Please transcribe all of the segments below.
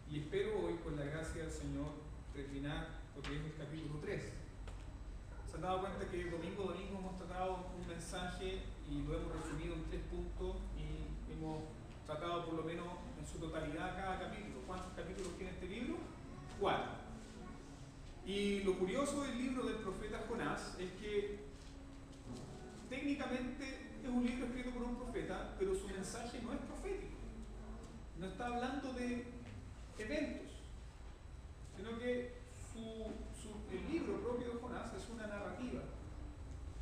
y espero hoy, con la gracia del Señor, terminar lo que es el capítulo 3. Se han dado cuenta que domingo a domingo hemos tratado un mensaje y lo hemos resumido en 3 puntos y hemos tratado por lo menos en su totalidad cada capítulo. ¿Cuántos capítulos tiene este libro? 4. Y lo curioso del libro del profeta Jonás es que técnicamente es un libro escrito por un profeta, pero su mensaje no es profético. No está hablando de eventos, sino que el libro propio de Jonás es una narrativa,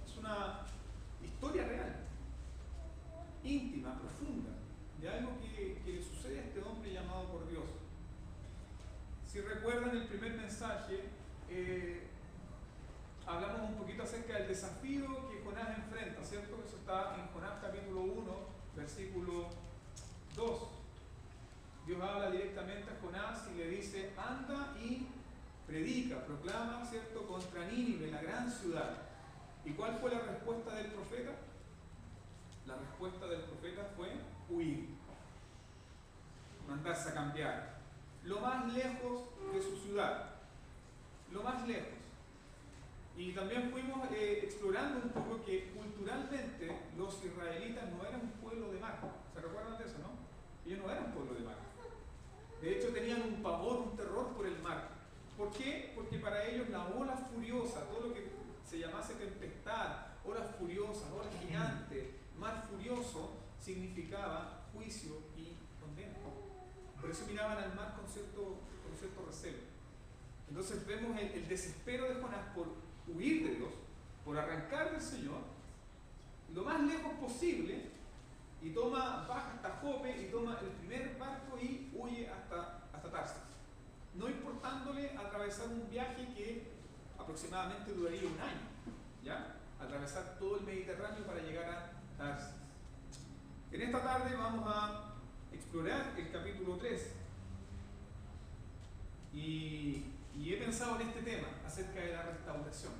es una historia real, íntima, profunda, de algo que le sucede a este hombre llamado por Dios. Si recuerdan el primer mensaje, hablamos un poquito acerca del desafío que Jonás enfrenta, ¿cierto? Eso está en Jonás capítulo 1, versículo 2. Dios habla directamente a Jonás y le dice: anda y predica, proclama, ¿cierto?, contra Nínive, la gran ciudad. ¿Y cuál fue la respuesta del profeta? La respuesta del profeta fue huir, mandarse a cambiar, lo más lejos de su ciudad, lo más lejos. Y también fuimos explorando un poco que culturalmente los israelitas no eran un pueblo de mar. ¿Se recuerdan de eso, no? Ellos no eran un pueblo de mar. De hecho, tenían un pavor, un terror por el mar. ¿Por qué? Porque para ellos la ola furiosa, todo lo que se llamase tempestad, olas furiosas, olas gigantes, mar furioso, significaba juicio y condena. Por eso miraban al mar con cierto recelo. Entonces vemos el desespero de Jonás por huir de Dios, por arrancar del Señor lo más lejos posible, y baja hasta Jope y toma el primer barco y huye hasta Tarsis, no importándole atravesar un viaje que aproximadamente duraría un año, ¿ya? Atravesar todo el Mediterráneo para llegar a Tarsis. En esta tarde vamos a explorar el capítulo 3 y he pensado en este tema acerca de la restauración,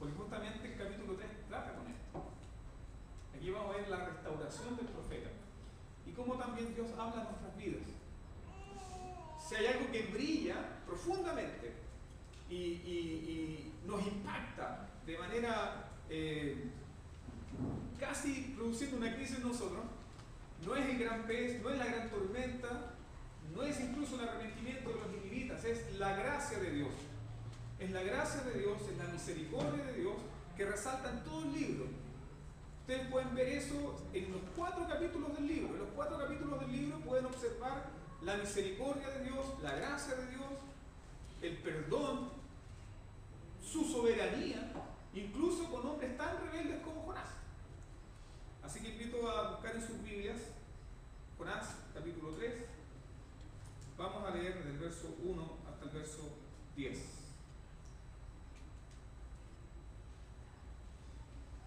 porque justamente el capítulo 3 trata con esto. Aquí vamos a ver la restauración del profeta y cómo también Dios habla en nuestras vidas. Si hay algo que brilla profundamente y nos impacta de manera casi produciendo una crisis en nosotros, no es el gran pez, no es la gran tormenta, no es incluso el arrepentimiento de los ninivitas, es la gracia de Dios. Es la gracia de Dios, es la misericordia de Dios que resalta en todo el libro. Ustedes pueden ver eso en los 4 capítulos del libro. En los 4 capítulos del libro pueden observar la misericordia de Dios, la gracia de Dios, el perdón, su soberanía, incluso con hombres tan rebeldes como Jonás. Así que invito a buscar en sus Biblias Jonás capítulo 3. Vamos a leer desde el verso 1 hasta el verso 10.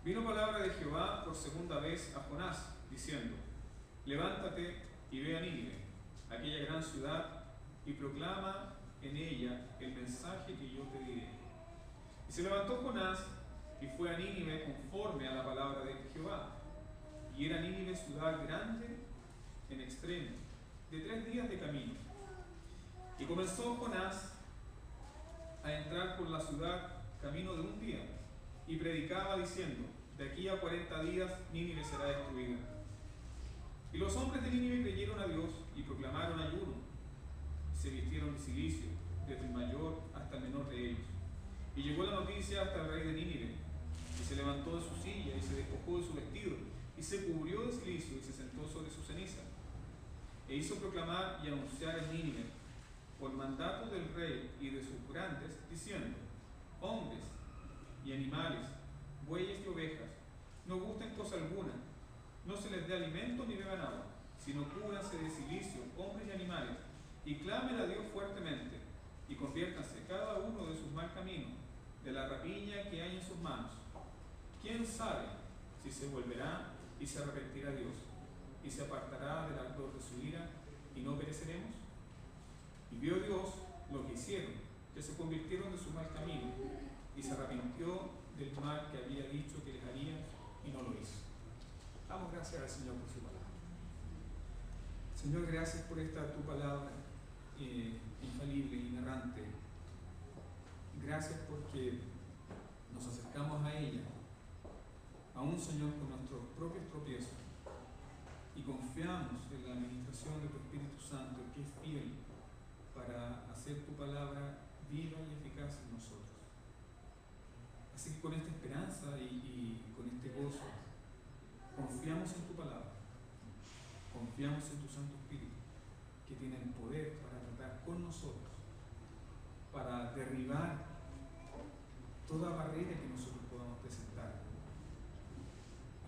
Vino palabra de Jehová por segunda vez a Jonás, diciendo: levántate y ve a Nínive, aquella gran ciudad, y proclama en ella el mensaje que yo te diré. Y se levantó Jonás y fue a Nínive conforme a la palabra de Jehová. Y era Nínive ciudad grande en extremo, de 3 días de camino. Y comenzó Jonás a entrar por la ciudad camino de un día, y predicaba diciendo: de aquí a 40 días Nínive será destruida. Y los hombres de Nínive creyeron a Dios y proclamaron ayuno, y se vistieron de cilicio, desde el mayor hasta el menor de ellos. Y llegó la noticia hasta el rey de Nínive, y se levantó de su silla y se despojó de su vestido, y se cubrió de cilicio y se sentó sobre su ceniza. E hizo proclamar y anunciar en Nínive, por mandato del rey y de sus grandes, diciendo: hombres y animales, bueyes y ovejas, no gusten cosa alguna, no se les dé alimento ni beban agua, sino cúbranse de cilicio, hombres y animales, y clamen a Dios fuertemente, y conviértanse cada uno de sus mal caminos, de la rapiña que hay en sus manos. ¿Quién sabe si se volverá y se arrepentirá Dios, y se apartará del ardor de su ira, y no pereceremos? Y vio Dios lo que hicieron, que se convirtieron de su mal camino, y se arrepintió del mal que había dicho que les haría, y no lo hizo. Damos gracias al Señor por su palabra. Señor, gracias por esta tu palabra, infalible, inerrante. Gracias porque nos acercamos a ella, aún Señor con nuestros propios tropiezos, y confiamos en la administración de tu Espíritu Santo, que es fiel para hacer tu palabra viva y eficaz en nosotros. Así que con esta esperanza y con este gozo, confiamos en tu palabra, confiamos en tu Santo Espíritu, que tiene el poder para tratar con nosotros, para derribar toda barrera que nosotros podamos presentar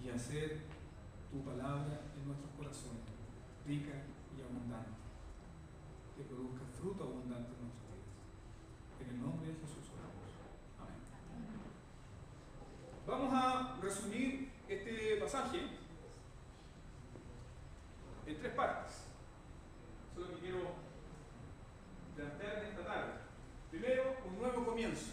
y hacer tu palabra en nuestros corazones rica y abundante, que produzca fruto abundante en nuestras vidas. En el nombre de Jesús oramos. Amén. Vamos a resumir este pasaje en 3 partes. Eso es lo que quiero plantear esta tarde. Primero, un nuevo comienzo.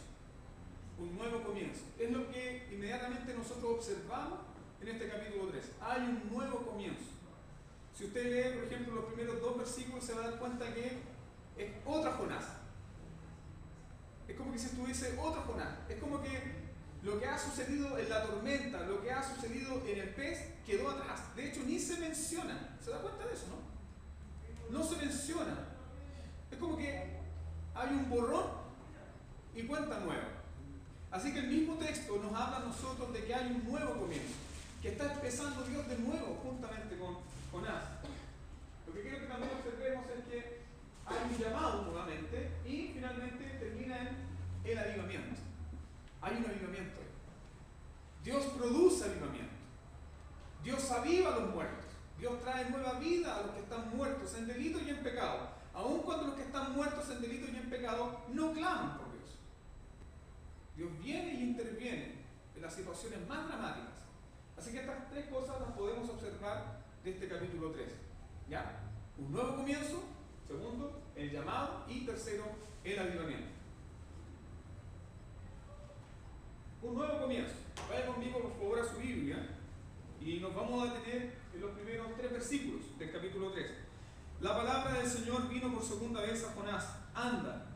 Un nuevo comienzo. Es lo que inmediatamente nosotros observamos en este capítulo 3. Hay un nuevo comienzo. Si usted lee, por ejemplo, los primeros 2 versículos, se va a dar cuenta que es otra Jonás. Es como que si estuviese otro Jonás. Es como que lo que ha sucedido en la tormenta, lo que ha sucedido en el pez, quedó atrás. De hecho, ni se menciona. ¿Se da cuenta de eso, no? No se menciona. Es como que hay un borrón y cuenta nueva. Así que el mismo texto nos habla a nosotros de que hay un nuevo comienzo, que está empezando Dios de nuevo juntamente con Jonás. Lo que quiero que también observemos es que hay un llamado nuevamente y finalmente termina en el avivamiento. Hay un avivamiento. Dios produce avivamiento. Dios aviva a los muertos. Dios trae nueva vida a los que están muertos en delito y en pecado. Aun cuando los que están muertos en delito y en pecado no claman por Dios. Dios viene y interviene en las situaciones más dramáticas. Así que estas 3 cosas las podemos observar de este capítulo 3. ¿Ya? Un nuevo comienzo. Segundo, el llamado. Y tercero, el avivamiento. Un nuevo comienzo. Vaya conmigo por favor a su Biblia y nos vamos a detener en los primeros 3 versículos del capítulo 3. La palabra del Señor vino por segunda vez a Jonás. Anda,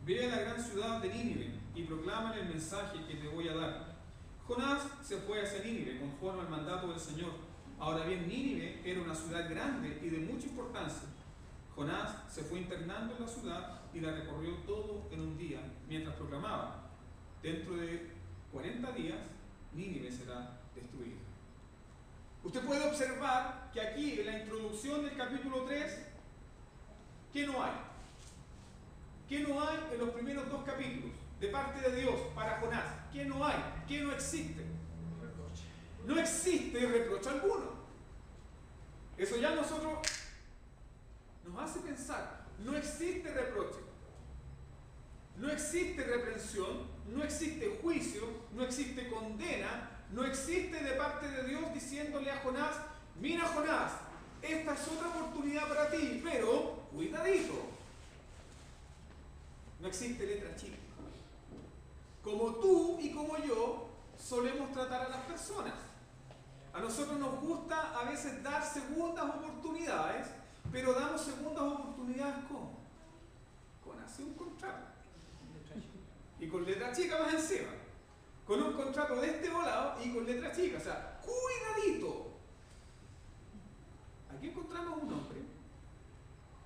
ve a la gran ciudad de Nínive y proclámale el mensaje que te voy a dar. Jonás se fue hacia Nínive conforme al mandato del Señor. Ahora bien, Nínive era una ciudad grande y de mucha importancia. Jonás se fue internando en la ciudad y la recorrió todo en un día, mientras proclamaba: dentro de 40 días, Nínive será destruida. Usted puede observar que aquí, en la introducción del capítulo 3, ¿qué no hay? ¿Qué no hay en los primeros 2 capítulos de parte de Dios para Jonás? ¿Qué no hay? ¿Qué no existe? No existe reproche alguno. Eso ya nosotros nos hace pensar. No existe reproche. No existe reprensión. No existe juicio. No existe condena. No existe de parte de Dios diciéndole a Jonás: mira Jonás, esta es otra oportunidad para ti, pero cuidadito. No existe letra chica. Como tú y como yo solemos tratar a las personas. A nosotros nos gusta a veces dar segundas oportunidades, pero damos segundas oportunidades con hacer un contrato. Y con letra chica más encima. Con un contrato de este volado y con letra chica. O sea, cuidadito. Aquí encontramos un hombre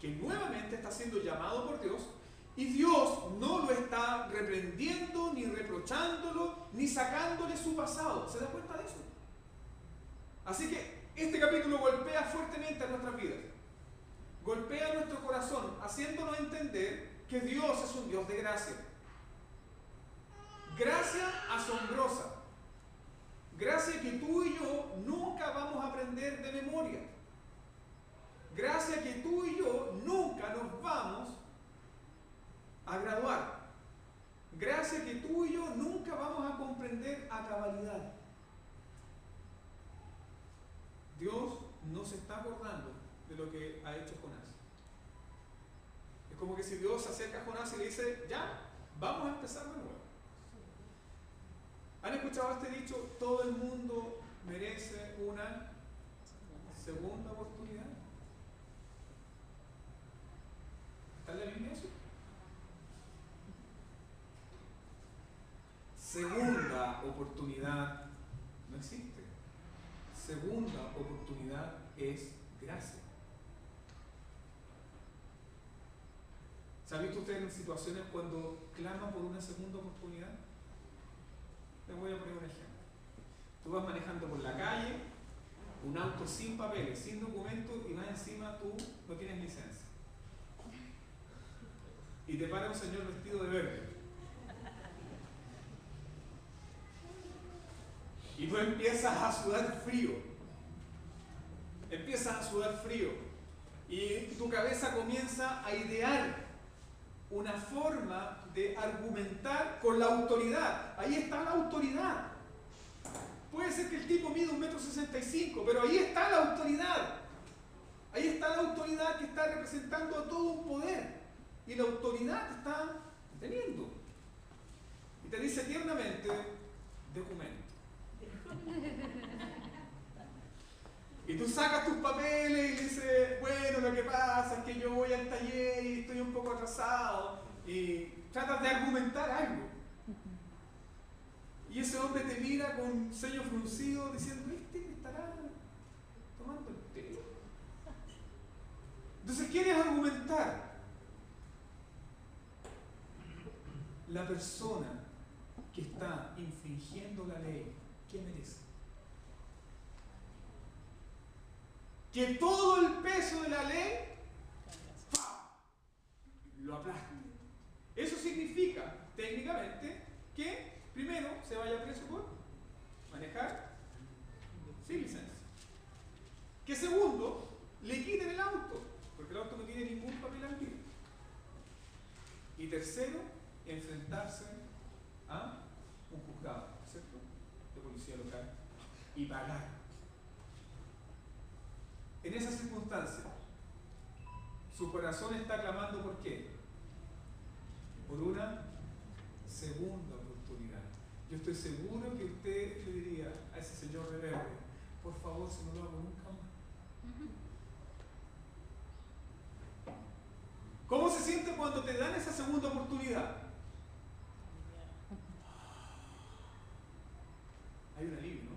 que nuevamente está siendo llamado por Dios. Y Dios no lo está reprendiendo, ni reprochándolo, ni sacándole su pasado. ¿Se da cuenta de eso? Así que este capítulo golpea fuertemente a nuestras vidas. Golpea nuestro corazón, haciéndonos entender que Dios es un Dios de gracia. Gracia asombrosa. Gracia que tú y yo nunca vamos a aprender de memoria. Gracia que tú y yo nunca nos vamos a graduar. Gracia que tú y yo nunca vamos a comprender a cabalidad. Dios no se está acordando de lo que ha hecho Jonás. Es como que si Dios se acerca a Jonás y le dice: ya, vamos a empezar de nuevo. ¿Han escuchado este dicho? Todo el mundo merece una segunda oportunidad. Está en la existe. Segunda oportunidad es gracia. ¿Se ha visto usted en situaciones cuando clama por una segunda oportunidad? Les voy a poner un ejemplo. Tú vas manejando por la calle, un auto sin papeles, sin documentos, y más encima tú no tienes licencia. Y te para un señor vestido de verde. Y tú empiezas a sudar frío. Empiezas a sudar frío. Y tu cabeza comienza a idear una forma de argumentar con la autoridad. Ahí está la autoridad. Puede ser que el tipo mida 1,65 m, pero ahí está la autoridad. Ahí está la autoridad que está representando a todo un poder. Y la autoridad te está deteniendo. Y te dice tiernamente, documento. Y tú sacas tus papeles y dices, bueno, lo que pasa es que yo voy al taller y estoy un poco atrasado. Y tratas de argumentar algo. Y ese hombre te mira con ceño fruncido diciendo, ¿este me estará tomando el pelo? Entonces quieres argumentar. La persona que está infringiendo la ley, ¿qué merece? Que todo el peso de la ley ¡pah!, lo aplaste. Eso significa, técnicamente, que primero se vaya preso por manejar sin licencia. Que segundo, le quiten el auto, porque el auto no tiene ningún papel al día. Y tercero, enfrentarse a un juzgado, ¿cierto?, de policía local y pagar. En esa circunstancia, su corazón está clamando ¿por qué? Por una segunda oportunidad. Yo estoy seguro que usted le diría a ese señor rebelde, por favor, si no lo hago nunca más. ¿Cómo se siente cuando te dan esa segunda oportunidad? Hay un alivio, ¿no?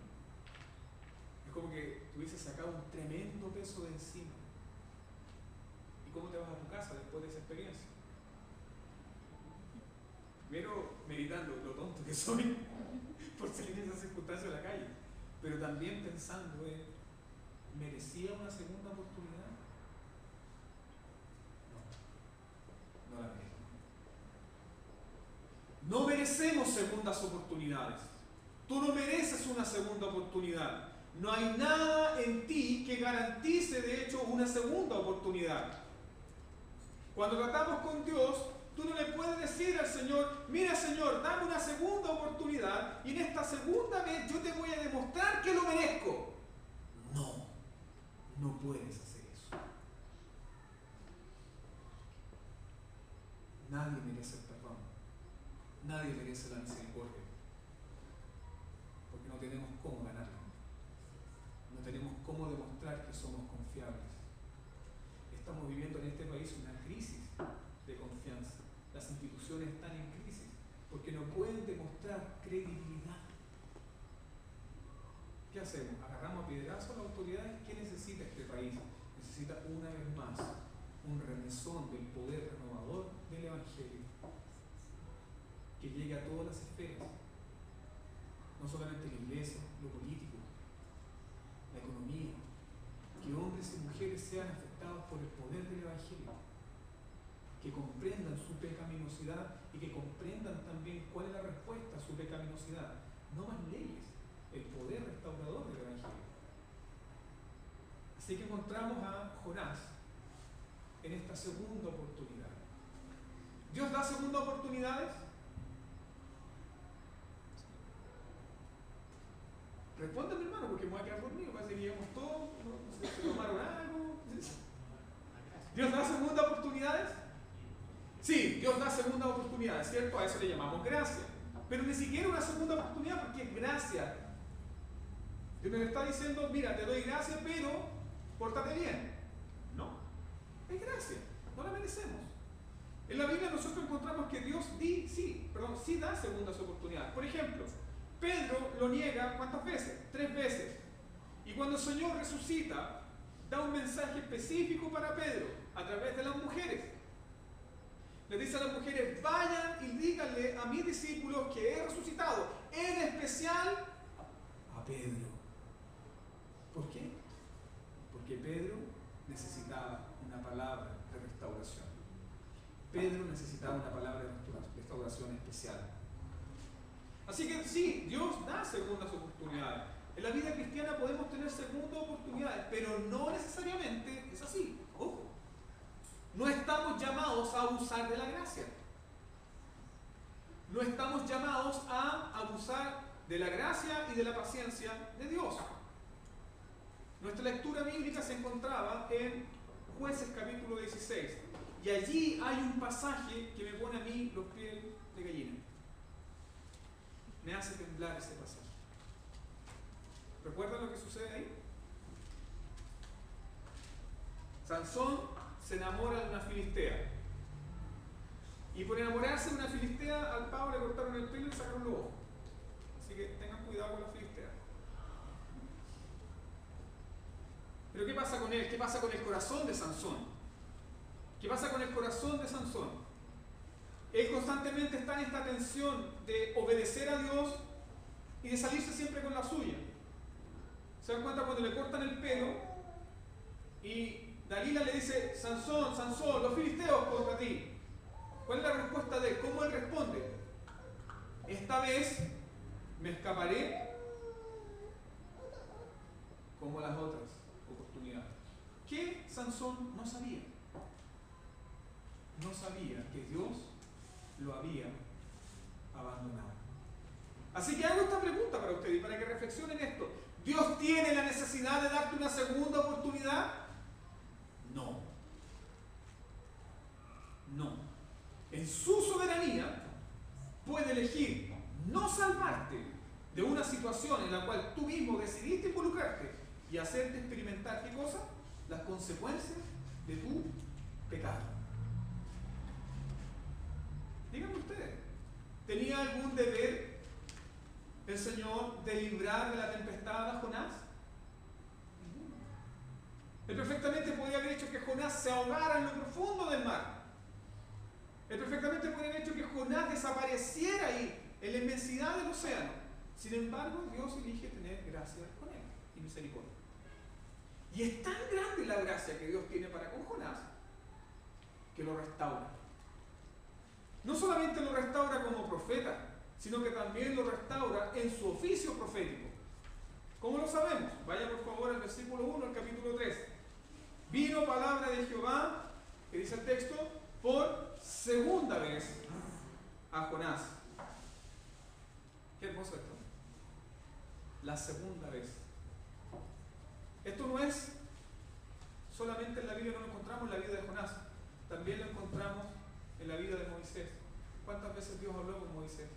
Es como que te hubiese sacado un tremendo peso de encima. ¿Y cómo te vas a tu casa después de esa experiencia? Primero meditando lo tonto que soy por salir en esa circunstancia de la calle, pero también pensando en, ¿merecía una segunda oportunidad? No la merezco. No merecemos segundas oportunidades. Tú no mereces una segunda oportunidad. No hay nada en ti que garantice, de hecho, una segunda oportunidad. Cuando tratamos con Dios, tú no le puedes decir al Señor, mira Señor, dame una segunda oportunidad y en esta segunda vez yo te voy a demostrar que lo merezco. No, no puedes hacer eso. Nadie merece el perdón. Nadie merece la misericordia. Porque no tenemos cómo ganarlo. No tenemos cómo demostrar que somos confiables. Estamos viviendo en este país una crisis de confianza. Las instituciones están en crisis porque no pueden demostrar credibilidad. ¿Qué hacemos? ¿Agarramos a piedrazos a las autoridades? ¿Qué necesita este país? Necesita una vez más un remesón del poder renovador del Evangelio que llegue a todas las esferas, no solamente la iglesia, lo político, la economía, que hombres y mujeres sean afectados por el poder del Evangelio, que comprendan su pecaminosidad y que comprendan también cuál es la respuesta a su pecaminosidad. No más leyes, el poder restaurador del Evangelio. Así que encontramos a Jonás en esta segunda oportunidad. ¿Dios da segundas oportunidades? Responde, mi hermano, porque me voy a quedar dormido. Parece que llegamos todos, no sé, se tomaron algo. ¿Dios da segundas oportunidades? Sí, Dios da segundas oportunidades, ¿cierto? A eso le llamamos gracia. Pero ni siquiera una segunda oportunidad porque es gracia. Dios me está diciendo, mira, te doy gracia, pero pórtate bien. No, es gracia, no la merecemos. En la Biblia nosotros encontramos que Dios sí da segundas oportunidades. Por ejemplo, Pedro lo niega, ¿cuántas veces? 3 veces. Y cuando el Señor resucita, da un mensaje específico para Pedro a través de las mujeres. Le dice a las mujeres: vayan y díganle a mis discípulos que he resucitado, en especial a Pedro. ¿Por qué? Porque Pedro necesitaba una palabra de restauración. Pedro necesitaba una palabra de restauración especial. Así que sí, Dios da segundas oportunidades. En la vida cristiana podemos tener segundas oportunidades, pero no necesariamente es así. Ojo. No estamos llamados a abusar de la gracia. No estamos llamados a abusar de la gracia y de la paciencia de Dios. Nuestra lectura bíblica se encontraba en Jueces capítulo 16. Y allí hay un pasaje que me pone a mí los pies de gallina. Me hace temblar ese pasaje. ¿Recuerdan lo que sucede ahí? Sansón se enamora de una filistea. Y por enamorarse de una filistea, al pavo le cortaron el pelo y le sacaron los ojos. Así que tengan cuidado con la filistea. Pero ¿qué pasa con él? ¿Qué pasa con el corazón de Sansón? ¿Qué pasa con el corazón de Sansón? Él constantemente está en esta tensión de obedecer a Dios y de salirse siempre con la suya. ¿Se dan cuenta cuando le cortan el pelo y Dalila le dice: Sansón, Sansón, los filisteos contra ti? ¿Cuál es la respuesta de él? ¿Cómo él responde? Esta vez me escaparé como las otras oportunidades. ¿Qué Sansón no sabía? No sabía que Dios lo había abandonado. Así que hago esta pregunta para ustedes y para que reflexionen esto. ¿Dios tiene la necesidad de darte una segunda oportunidad? No. No. En su soberanía puede elegir no salvarte de una situación en la cual tú mismo decidiste involucrarte y hacerte experimentar, ¿qué cosa? Las consecuencias de tu pecado. Díganme ustedes, ¿tenía algún deber el Señor de librar de la tempestad a Jonás? Él perfectamente podía haber hecho que Jonás se ahogara en lo profundo del mar. Él perfectamente podía haber hecho que Jonás desapareciera ahí en la inmensidad del océano. Sin embargo, Dios elige tener gracia con él y misericordia. Y es tan grande la gracia que Dios tiene para con Jonás que lo restaura. No solamente lo restaura como profeta, sino que también lo restaura en su oficio profético. ¿Cómo lo sabemos? Vaya por favor al versículo 1 del capítulo 3. Vino palabra de Jehová, que dice el texto, por segunda vez a Jonás. Qué hermoso esto. La segunda vez. Esto no es solamente en la Biblia, no lo encontramos en la vida de Jonás, también lo encontramos en la vida de Moisés. ¿Cuántas veces Dios habló con Moisés?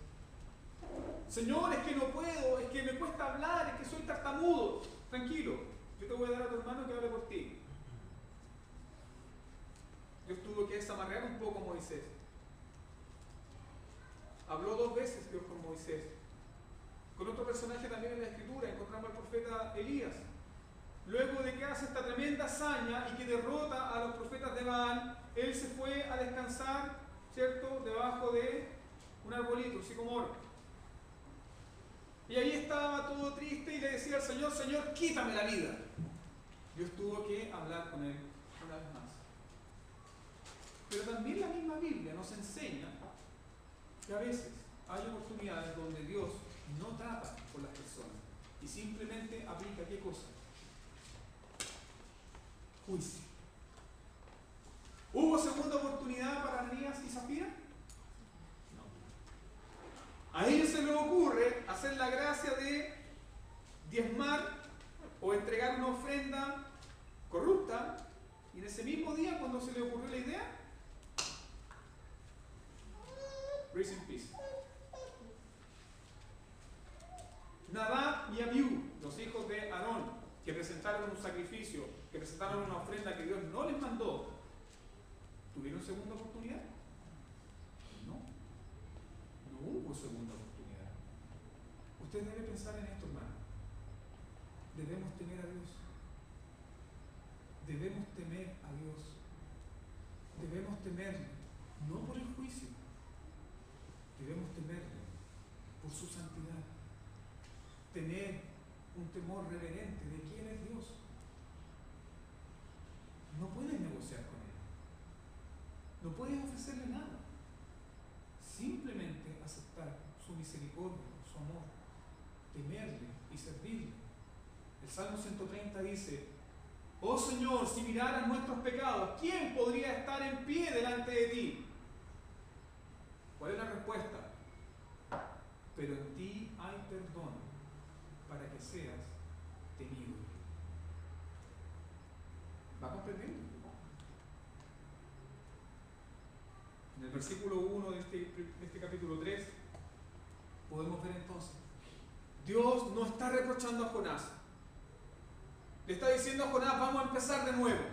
Señor, es que no puedo, es que me cuesta hablar, es que soy tartamudo. Tranquilo, yo te voy a dar a tu hermano que hable por ti. Dios tuvo que desamarrar un poco a Moisés. Habló 2 veces Dios con Moisés. Con otro personaje también en la Escritura encontramos al profeta Elías. Luego de que hace esta tremenda hazaña y que derrota a los profetas de Baal, él se fue a descansar, ¿cierto?, debajo de un arbolito, un sicomoro. Y ahí estaba todo triste y le decía al Señor: Señor, quítame la vida. Dios tuvo que hablar con él una vez más. Pero también la misma Biblia nos enseña que a veces hay oportunidades donde Dios no trata con las personas y simplemente aplica ¿qué cosa? Juicio. ¿Hubo segunda oportunidad para Ananías y Zafira? No. A ellos se les ocurre hacer la gracia de diezmar o entregar una ofrenda corrupta, y en ese mismo día, cuando se les ocurrió la idea, grace and peace. Nadab y Abiú, los hijos de Aarón, que presentaron un sacrificio, que presentaron una ofrenda que Dios no les mandó, ¿tuvieron segunda oportunidad? No. No hubo segunda oportunidad. Usted debe pensar en esto, hermano. Debemos temer a Dios. Debemos temer a Dios. Debemos temerle, no por el juicio. Debemos temerle por su santidad. Tener un temor reverente de quién es Dios. No puedes negociar con Él. No puedes ofrecerle nada. Simplemente aceptar su misericordia, su amor, temerle y servirle. El Salmo 130 dice: oh Señor, si miraras nuestros pecados, ¿quién podría estar en pie delante de ti? ¿Cuál es la respuesta? Pero en ti hay perdón para que seas temido. ¿Va comprendiendo? En el versículo 1 de este capítulo 3 podemos ver entonces, Dios no está reprochando a Jonás. Le está diciendo a Jonás: vamos a empezar de nuevo.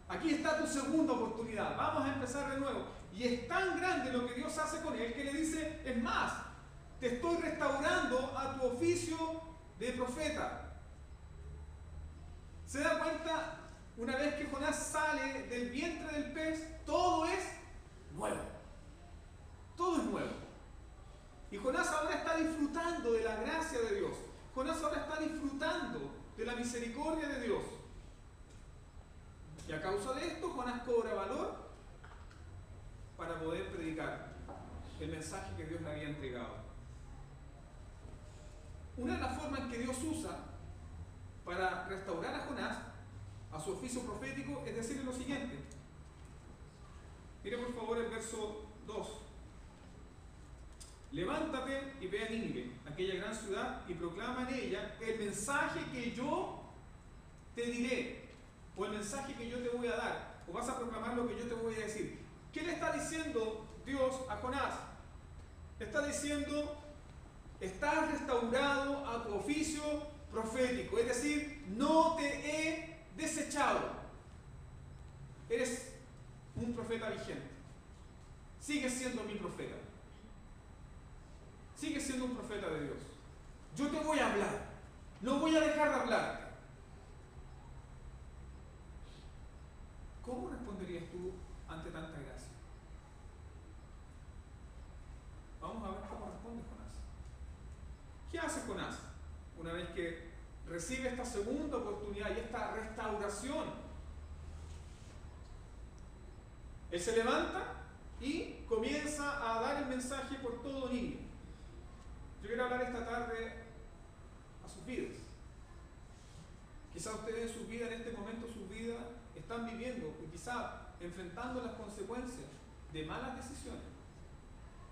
Aquí está tu segunda oportunidad. Vamos a empezar de nuevo. Y es tan grande lo que Dios hace con él que le dice: es más, te estoy restaurando a tu oficio de profeta. ¿Se da cuenta? Una vez que Jonás sale del vientre del pez, todo es nuevo. Todo es nuevo. Y Jonás ahora está disfrutando de la gracia de Dios. Jonás ahora está disfrutando de la misericordia de Dios. Y a causa de esto, Jonás cobra valor para poder predicar el mensaje que Dios le había entregado. Una de las formas en que Dios usa para restaurar a Jonás a su oficio profético es decirle lo siguiente. Mire por favor el verso 2. Levántate y ve a Nínive, aquella gran ciudad, y proclama en ella el mensaje que yo te diré, o el mensaje que yo te voy a dar, o vas a proclamar lo que yo te voy a decir. ¿Qué le está diciendo Dios a Jonás? Le está diciendo: estás restaurado a tu oficio profético, es decir, no te he desechado. Eres un profeta vigente. Sigues siendo mi profeta. Sigues siendo un profeta de Dios. Yo te voy a hablar. No voy a dejar de hablarte. ¿Cómo responderías tú ante tanta gracia? Vamos a ver cómo responde Jonás. ¿Qué hace Jonás una vez que recibe esta segunda oportunidad y esta restauración? Él se levanta y comienza a dar el mensaje por todo Nínive. Yo quiero hablar esta tarde a sus vidas. Quizá ustedes en sus vidas, en este momento, sus vidas están viviendo y quizá enfrentando las consecuencias de malas decisiones,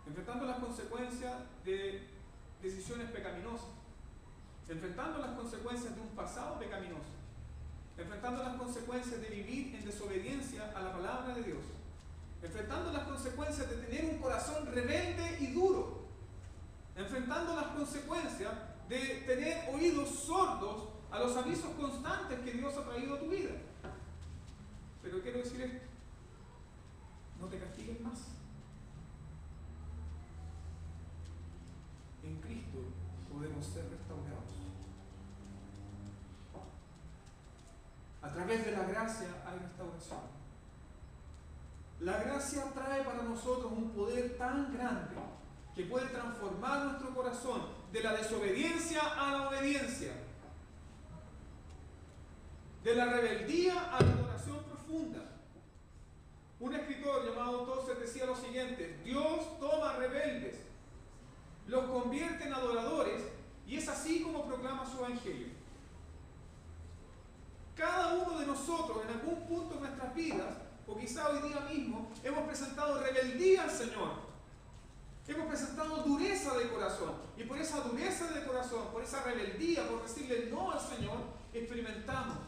enfrentando las consecuencias de decisiones pecaminosas, enfrentando las consecuencias de un pasado pecaminoso, enfrentando las consecuencias de vivir en desobediencia a la palabra de Dios, enfrentando las consecuencias de tener un corazón rebelde y duro, enfrentando las consecuencias de tener oídos sordos a los avisos constantes que Dios ha traído a tu vida. Pero quiero decir esto: no te castigues más. En Cristo podemos ser restaurados. A través de la gracia hay restauración. La gracia trae para nosotros un poder tan grande que puede transformar nuestro corazón de la desobediencia a la obediencia, de la rebeldía a la adoración profunda. Un escritor llamado Tozer decía lo siguiente: Dios toma rebeldes, los convierte en adoradores, y es así como proclama su evangelio. Cada uno de nosotros en algún punto de nuestras vidas, o quizá hoy día mismo, hemos presentado rebeldía al Señor. Hemos presentado dureza de corazón, y por esa dureza de corazón, por esa rebeldía, por decirle no al Señor, experimentamos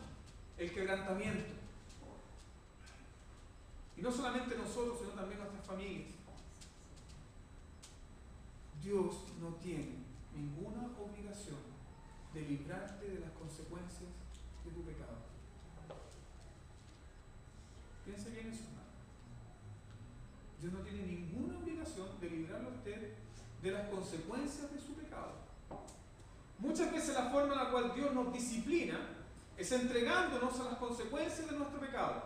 el quebrantamiento. Y no solamente nosotros, sino también nuestras familias. Dios no tiene ninguna obligación de librarte de las consecuencias de tu pecado. Piense bien eso, hermano. Dios no tiene ninguna obligación de librarlo a usted de las consecuencias de su pecado. Muchas veces la forma en la cual Dios nos disciplina es entregándonos a las consecuencias de nuestro pecado.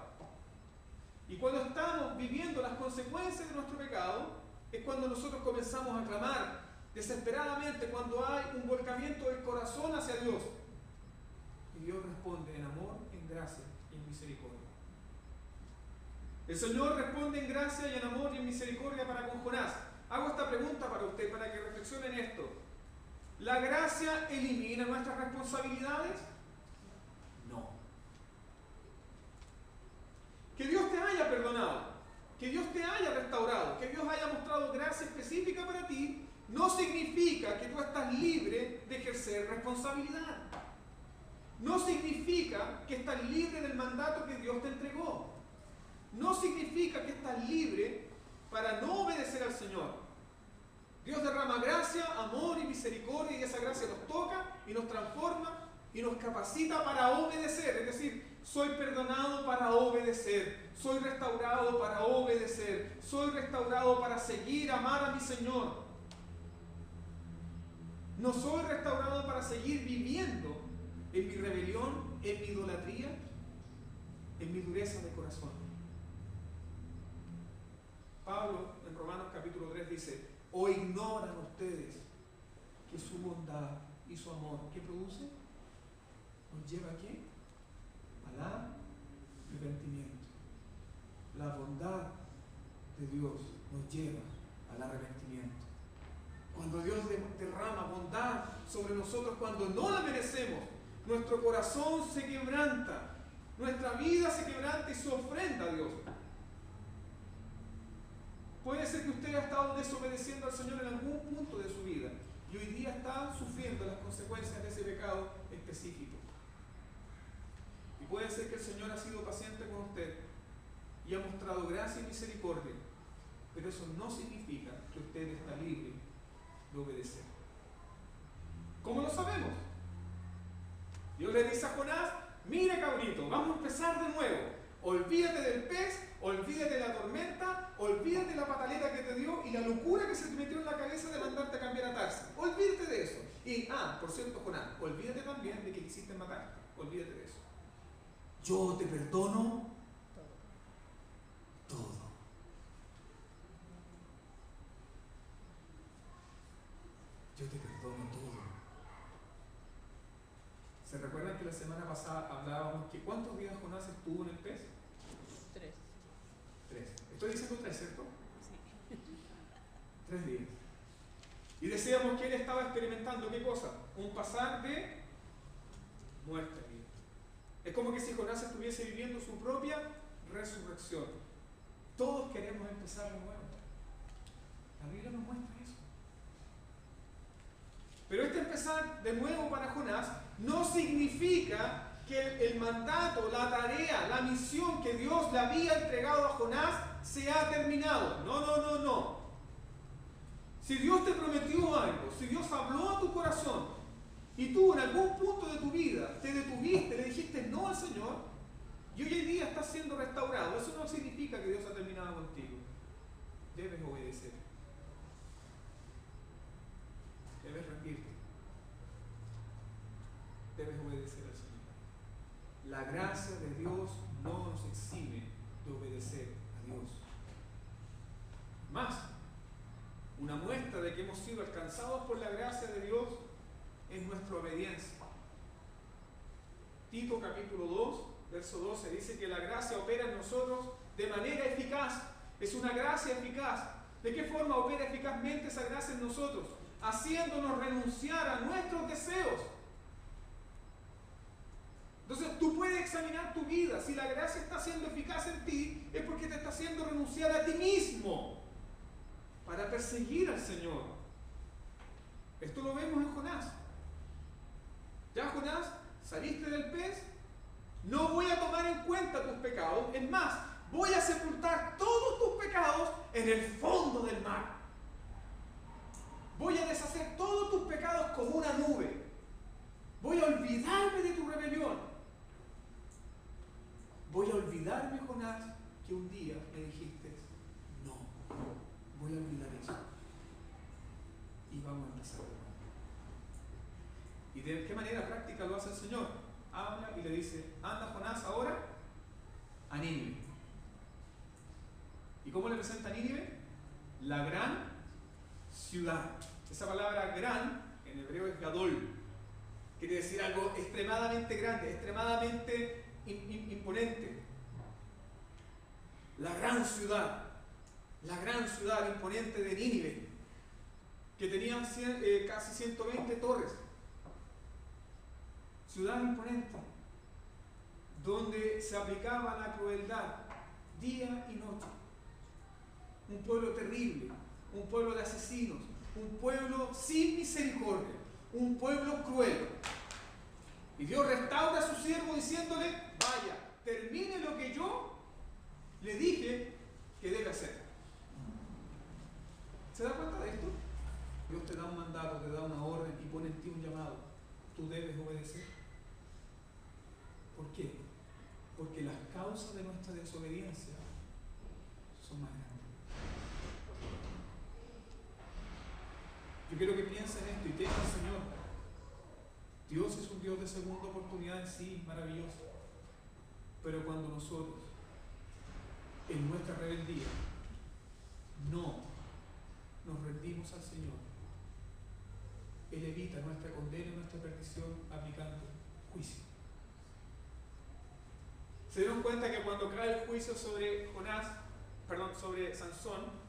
Y cuando estamos viviendo las consecuencias de nuestro pecado, es cuando nosotros comenzamos a clamar desesperadamente, cuando hay un volcamiento del corazón hacia Dios. Y Dios responde en amor, en gracia y en misericordia. El Señor responde en gracia y en amor y en misericordia para con Jonás. Hago esta pregunta para usted, para que reflexione en esto. ¿La gracia elimina nuestras responsabilidades? No. Que Dios te haya perdonado, que Dios te haya restaurado, que Dios haya mostrado gracia específica para ti, no significa que tú estás libre de ejercer responsabilidad. No significa que estás libre del mandato que Dios te entregó. No significa que estás libre para no obedecer al Señor. Dios derrama gracia, amor y misericordia, y esa gracia nos toca y nos transforma y nos capacita para obedecer. Es decir, soy perdonado para obedecer, soy restaurado para obedecer, soy restaurado para seguir, amar a mi Señor. No soy restaurado para seguir viviendo en mi rebelión, en mi idolatría, en mi dureza de corazón. Pablo en Romanos capítulo 3 dice: ¿o ignoran ustedes que su bondad y su amor, ¿qué produce? ¿Nos lleva a qué? Al arrepentimiento. La bondad de Dios nos lleva al arrepentimiento. Cuando Dios derrama bondad sobre nosotros, cuando no la merecemos, nuestro corazón se quebranta, nuestra vida se quebranta y se ofrenda a Dios. Puede ser que usted haya estado desobedeciendo al Señor en algún punto de su vida y hoy día está sufriendo las consecuencias de ese pecado específico. Y puede ser que el Señor ha sido paciente con usted y ha mostrado gracia y misericordia, pero eso no significa que usted está libre de obedecer. ¿Cómo lo sabemos? Dios le dice a Jonás: mire, cabrito, vamos a empezar de nuevo. Olvídate del pez, olvídate de la tormenta, olvídate de la pataleta que te dio y la locura que se te metió en la cabeza de mandarte a cambiar a Tarsis. Olvídate de eso. Y, por cierto, Jonás, olvídate también de que quisiste matar. Olvídate de eso. Yo te perdono todo. Yo te perdono todo. ¿Se recuerdan que la semana pasada hablábamos que cuántos días Jonás estuvo en el pez? 3. Estoy diciendo 3, ¿cierto? Sí. 3 días. Y decíamos que él estaba experimentando, ¿qué cosa? Un pasar de muerte a vida. Es como que si Jonás estuviese viviendo su propia resurrección. Todos queremos empezar de nuevo. La Biblia nos muestra eso. Pero este empezar de nuevo para Jonás no significa que el mandato, la tarea, la misión que Dios le había entregado a Jonás se ha terminado. No. Si Dios te prometió algo, si Dios habló a tu corazón y tú en algún punto de tu vida te detuviste, le dijiste no al Señor y hoy en día estás siendo restaurado, eso no significa que Dios ha terminado contigo. Debes obedecer. Debes rendirte. Debes obedecer al Señor. La gracia de Dios no nos exime de obedecer a Dios. Más, una muestra de que hemos sido alcanzados por la gracia de Dios es nuestra obediencia. Tito capítulo 2, verso 12 dice que la gracia opera en nosotros de manera eficaz. Es una gracia eficaz. ¿De qué forma opera eficazmente esa gracia en nosotros? Haciéndonos renunciar a nuestros deseos. Entonces tú puedes examinar tu vida. Si la gracia está siendo eficaz en ti, es porque te está haciendo renunciar a ti mismo para perseguir al Señor. Esto lo vemos en Jonás. Ya, Jonás, saliste del pez, no voy a tomar en cuenta tus pecados, es más, voy a sepultar todos tus pecados en el fondo del mar. Voy a deshacer todos tus pecados como una nube. Voy a olvidarme de tu rebelión. Voy a olvidarme, Jonás, que un día me dijiste no. Voy a olvidar eso. Y vamos a empezar de nuevo. práctica lo hace el Señor. Habla y le dice, anda Jonás ahora a Nínive. ¿Y cómo le presenta a Nínive? La gran ciudad. Esa palabra gran en hebreo es gadol. Quiere decir algo extremadamente grande, extremadamente imponente. La gran ciudad imponente de Nínive, que tenía casi 120 torres. Ciudad imponente, donde se aplicaba la crueldad día y noche. Un pueblo terrible, un pueblo de asesinos, un pueblo sin misericordia, un pueblo cruel. Y Dios restaura a su siervo diciéndole, vaya, termine lo que yo le dije que debe hacer. ¿Se da cuenta de esto? Dios te da un mandato, te da una orden y pone en ti un llamado. Tú debes obedecer. ¿Por qué? Porque las causas de nuestra desobediencia son más grandes. Yo quiero que piensen en esto y teman al Señor. Dios es un Dios de segunda oportunidad en sí, maravilloso. Pero cuando nosotros, en nuestra rebeldía, no nos rendimos al Señor, Él evita nuestra condena y nuestra perdición aplicando juicio. ¿Se dieron cuenta que cuando cae el juicio sobre sobre Sansón,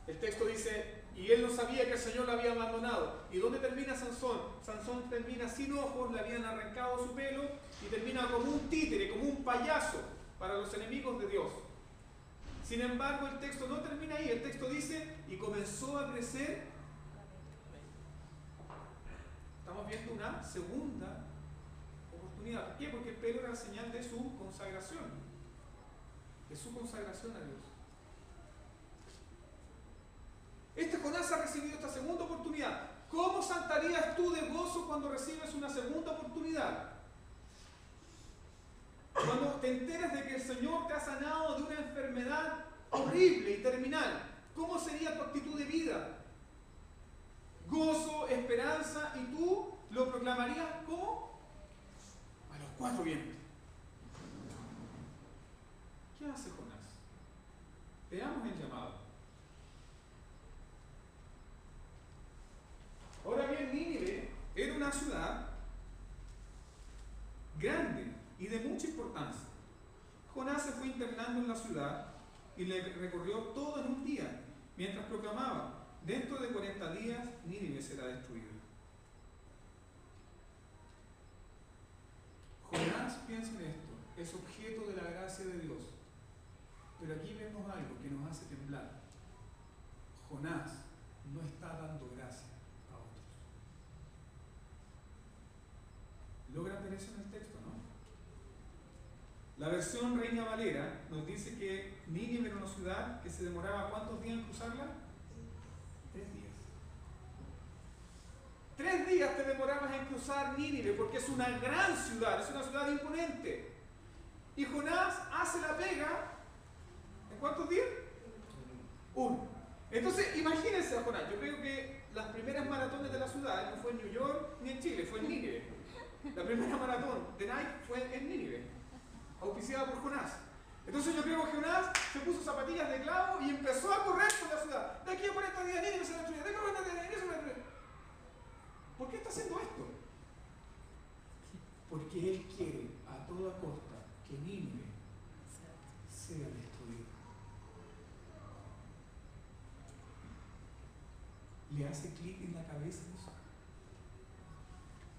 el texto dice, y él no sabía que el Señor lo había abandonado? ¿Y dónde termina Sansón? Sansón termina sin ojos, le habían arrancado su pelo y termina como un títere, como un payaso para los enemigos de Dios. Sin embargo, el texto no termina ahí, el texto dice, y comenzó a crecer. Estamos viendo una segunda oportunidad. ¿Por qué? Porque el pelo era la señal de su consagración, a Dios. Este Jonás ha recibido esta segunda oportunidad. ¿Cómo saltarías tú de gozo cuando recibes una segunda oportunidad? Cuando te enteras de que el Señor te ha sanado de una enfermedad horrible y terminal, ¿cómo sería tu actitud de vida? Gozo, esperanza, y tú lo proclamarías ¿cómo? A los cuatro vientos. ¿Qué hace Jonás? Veamos el llamado. Ahora bien, Nínive era una ciudad grande y de mucha importancia. Jonás se fue internando en la ciudad y le recorrió todo en un día, mientras proclamaba, dentro de 40 días Nínive será destruida. Jonás, piensa en esto, es objeto de la gracia de Dios. Pero aquí vemos algo que nos hace temblar. Jonás no está dando gracia a otros. ¿Logran ver eso en el texto, no? La versión Reina Valera nos dice que Nínive era una ciudad que se demoraba ¿cuántos días en cruzarla? 3 días. 3 días te demorabas en cruzar Nínive porque es una gran ciudad, es una ciudad imponente. Y Jonás hace la pega ¿en cuántos días? 1. Entonces, imagínense a Jonás. Yo creo que las primeras maratones de la ciudad no fue en New York ni en Chile, fue en Nínive. La primera maratón de Nike fue en Nínive, auspiciada por Jonás. Entonces yo creo que Jonás se puso zapatillas de clavo y empezó a correr por la ciudad. De aquí a 40 días Nínive se destruye, de aquí a 40 días Nínive se destruye. ¿Por qué está haciendo esto? Porque él quiere a toda costa que Nínive sea destruida. ¿Le hace clic en la cabeza eso?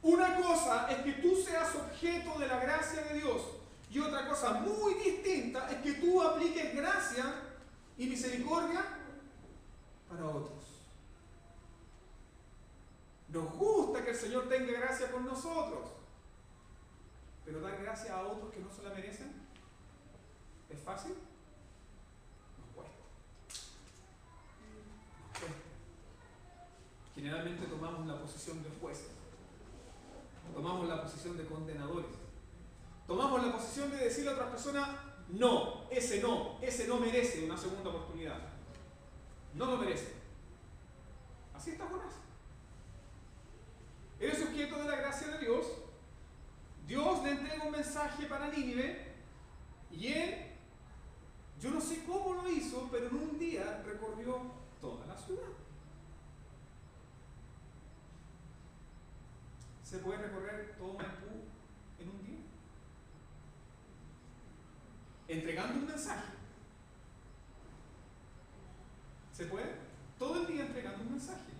Una cosa es que tú seas objeto de la gracia de Dios y otra cosa muy distinta es que tú apliques gracia y misericordia para otros. Nos gusta que el Señor tenga gracia con nosotros, pero dar gracia a otros que no se la merecen, ¿es fácil? Nos cuesta. Generalmente tomamos la posición de jueces, tomamos la posición de condenadores, tomamos la posición de decirle a otras personas, no merece una segunda oportunidad, no lo merece. Así está Jonás. Eres objeto de la gracia de Dios mensaje para Nínive y él, yo no sé cómo lo hizo, pero en un día recorrió toda la ciudad. ¿Se puede recorrer todo Maipú en un día? Entregando un mensaje. ¿Se puede? Todo el día entregando un mensaje.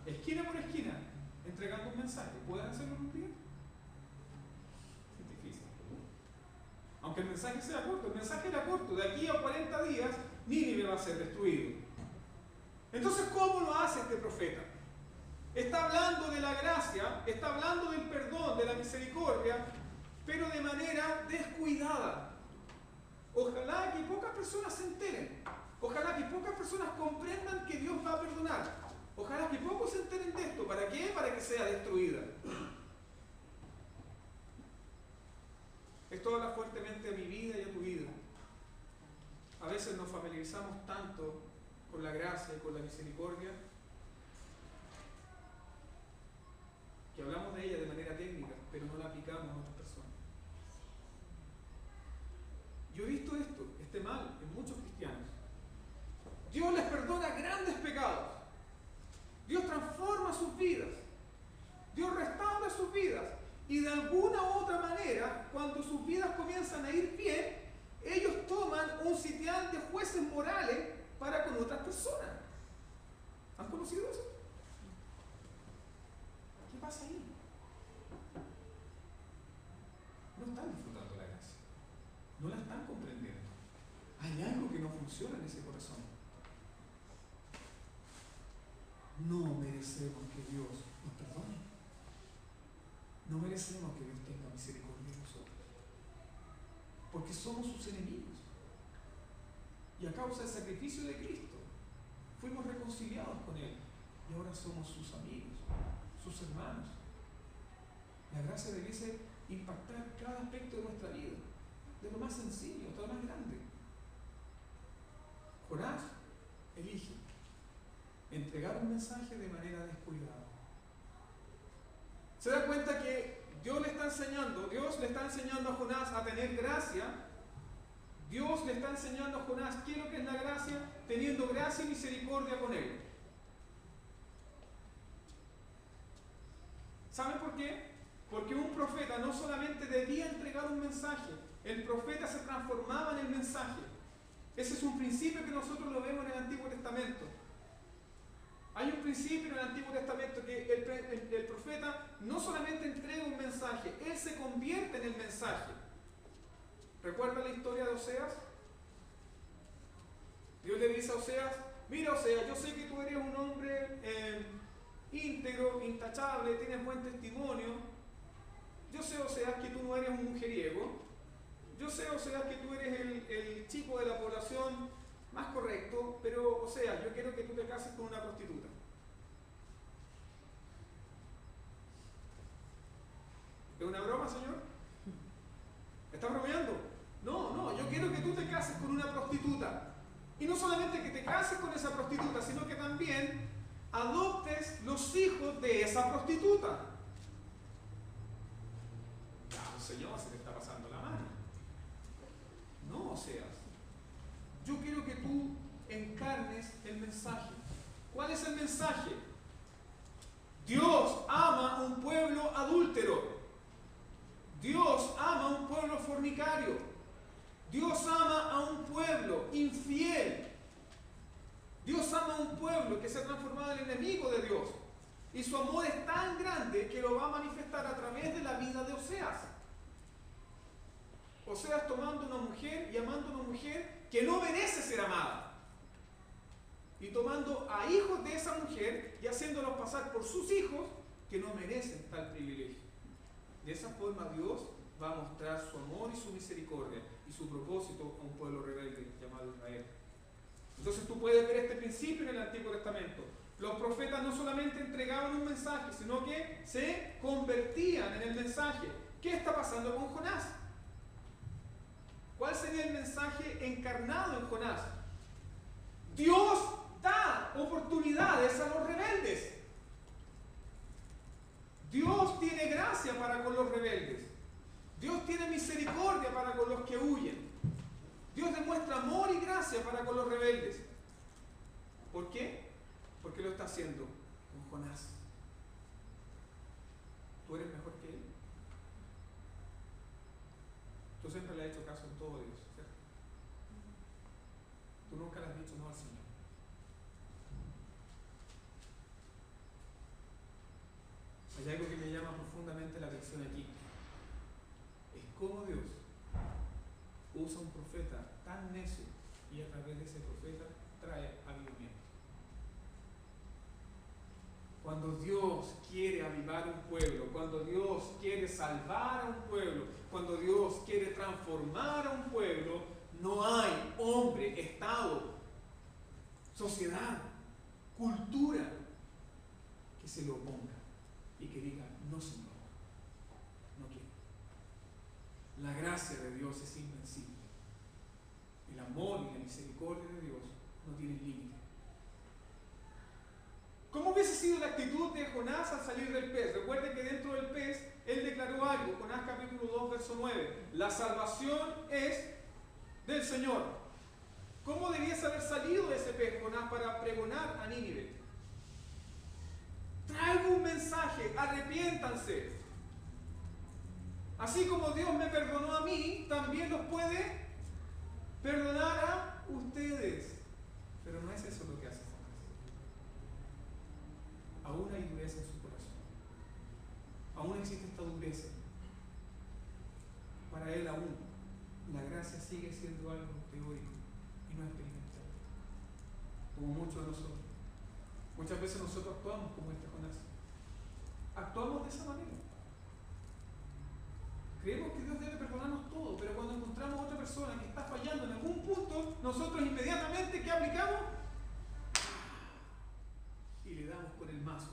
Esquina por esquina, entregando un mensaje. ¿Pueden hacerlo en un día? Es difícil. Aunque el mensaje sea corto, el mensaje era corto. De aquí a 40 días, Nínive va a ser destruido. Entonces, ¿cómo lo hace este profeta? Está hablando de la gracia, está hablando del perdón, de la misericordia, pero de manera descuidada. Ojalá que pocas personas se enteren. Ojalá que pocas personas comprendan que Dios va a perdonar. Ojalá que pocos se enteren de esto. ¿Para qué? Para que sea destruida. Esto habla fuertemente a mi vida y a tu vida. A veces nos familiarizamos tanto con la gracia y con la misericordia que hablamos de ella de manera técnica, pero no la aplicamos a otras personas. Yo he visto este mal en muchos cristianos. Dios les perdona grandes pecados. Dios transforma sus vidas. Dios restaura sus vidas. Y de alguna u otra manera, cuando sus vidas comienzan a ir bien, ellos toman un sitial de jueces morales para con otras personas. ¿Han conocido eso? ¿Qué pasa ahí? No están disfrutando la gracia. No la están comprendiendo. Hay algo que no funciona en ese corazón. No merecemos que Dios nos perdone. No merecemos que Dios tenga misericordia de nosotros. Porque somos sus enemigos. Y a causa del sacrificio de Cristo, fuimos reconciliados con Él. Y ahora somos sus amigos, sus hermanos. La gracia debe impactar cada aspecto de nuestra vida. De lo más sencillo hasta lo más grande. Jonás elige entregar un mensaje de manera descuidada. Se da cuenta que Dios le está enseñando a Jonás a tener gracia. Dios le está enseñando a Jonás qué es lo que es la gracia, teniendo gracia y misericordia con él. ¿Saben por qué? Porque un profeta no solamente debía entregar un mensaje, el profeta se transformaba en el mensaje. Ese es un principio que nosotros lo vemos en el Antiguo Testamento. Hay un principio en el Antiguo Testamento que el profeta no solamente entrega un mensaje, él se convierte en el mensaje. ¿Recuerda la historia de Oseas? Dios le dice a Oseas: mira, Oseas, yo sé que tú eres un hombre íntegro, intachable, tienes buen testimonio. Yo sé, Oseas, que tú no eres un mujeriego. Yo sé, Oseas, que tú eres el chico de la población más correcto, pero, Oseas, yo quiero que tú te cases con una prostituta. ¿Es una broma, Señor? ¿Estás bromeando? No, yo quiero que tú te cases con una prostituta. Y no solamente que te cases con esa prostituta, sino que también adoptes los hijos de esa prostituta. Claro, Señor, se te está pasando la mano. No, Oseas. Yo quiero que tú encarnes el mensaje. ¿Cuál es el mensaje? Dios ama a un pueblo adúltero. Dios ama a un pueblo fornicario. Dios ama a un pueblo infiel. Dios ama a un pueblo que se ha transformado en el enemigo de Dios. Y su amor es tan grande que lo va a manifestar a través de la vida de Oseas. Oseas tomando una mujer y amando a una mujer que no merece ser amada. Y tomando a hijos de esa mujer y haciéndolos pasar por sus hijos que no merecen tal privilegio. De esa forma Dios va a mostrar su amor y su misericordia y su propósito a un pueblo rebelde llamado Israel. Entonces tú puedes ver este principio en el Antiguo Testamento. Los profetas no solamente entregaban un mensaje, sino que se convertían en el mensaje. ¿Qué está pasando con Jonás? ¿Cuál sería el mensaje encarnado en Jonás? Dios da oportunidades a los rebeldes. Dios tiene gracia para con los rebeldes. Dios tiene misericordia para con los que huyen. Dios demuestra amor y gracia para con los rebeldes. ¿Por qué? Porque lo está haciendo con Jonás. ¿Tú eres mejor que él? Tú siempre le has hecho caso en todo, Dios, ¿cierto? Tú nunca le has dicho no al Señor. Hay algo que me llama profundamente la atención aquí. Es cómo Dios usa un profeta tan necio y a través de ese profeta trae avivamiento. Cuando Dios quiere avivar un pueblo, cuando Dios quiere salvar a un pueblo, cuando Dios quiere transformar a un pueblo, no hay hombre, estado, sociedad, cultura que se lo oponga y que diga, no Señor, no quiero. La gracia de Dios es invencible. El amor y la misericordia de Dios no tienen límite. ¿Cómo hubiese sido la actitud de Jonás al salir del pez? Recuerden que dentro del pez él declaró algo, Jonás capítulo 2, verso 9. La salvación es del Señor. ¿Cómo debiese haber salido de ese pez Jonás para pregonar a Nínive? Traigo un mensaje, arrepiéntanse. Así como Dios me perdonó a mí, también los puede perdonar a ustedes. Pero no es eso lo que hace Jonás. Aún hay dureza en su corazón. Aún existe esta dureza. Para él aún la gracia sigue siendo algo teórico y no experimental. Como muchos de nosotros. Muchas veces nosotros actuamos como este Jonás. Actuamos de esa manera. Creemos que Dios debe perdonarnos todo, pero cuando encontramos a otra persona que está fallando en algún punto, nosotros inmediatamente, ¿qué aplicamos? Y le damos con el mazo.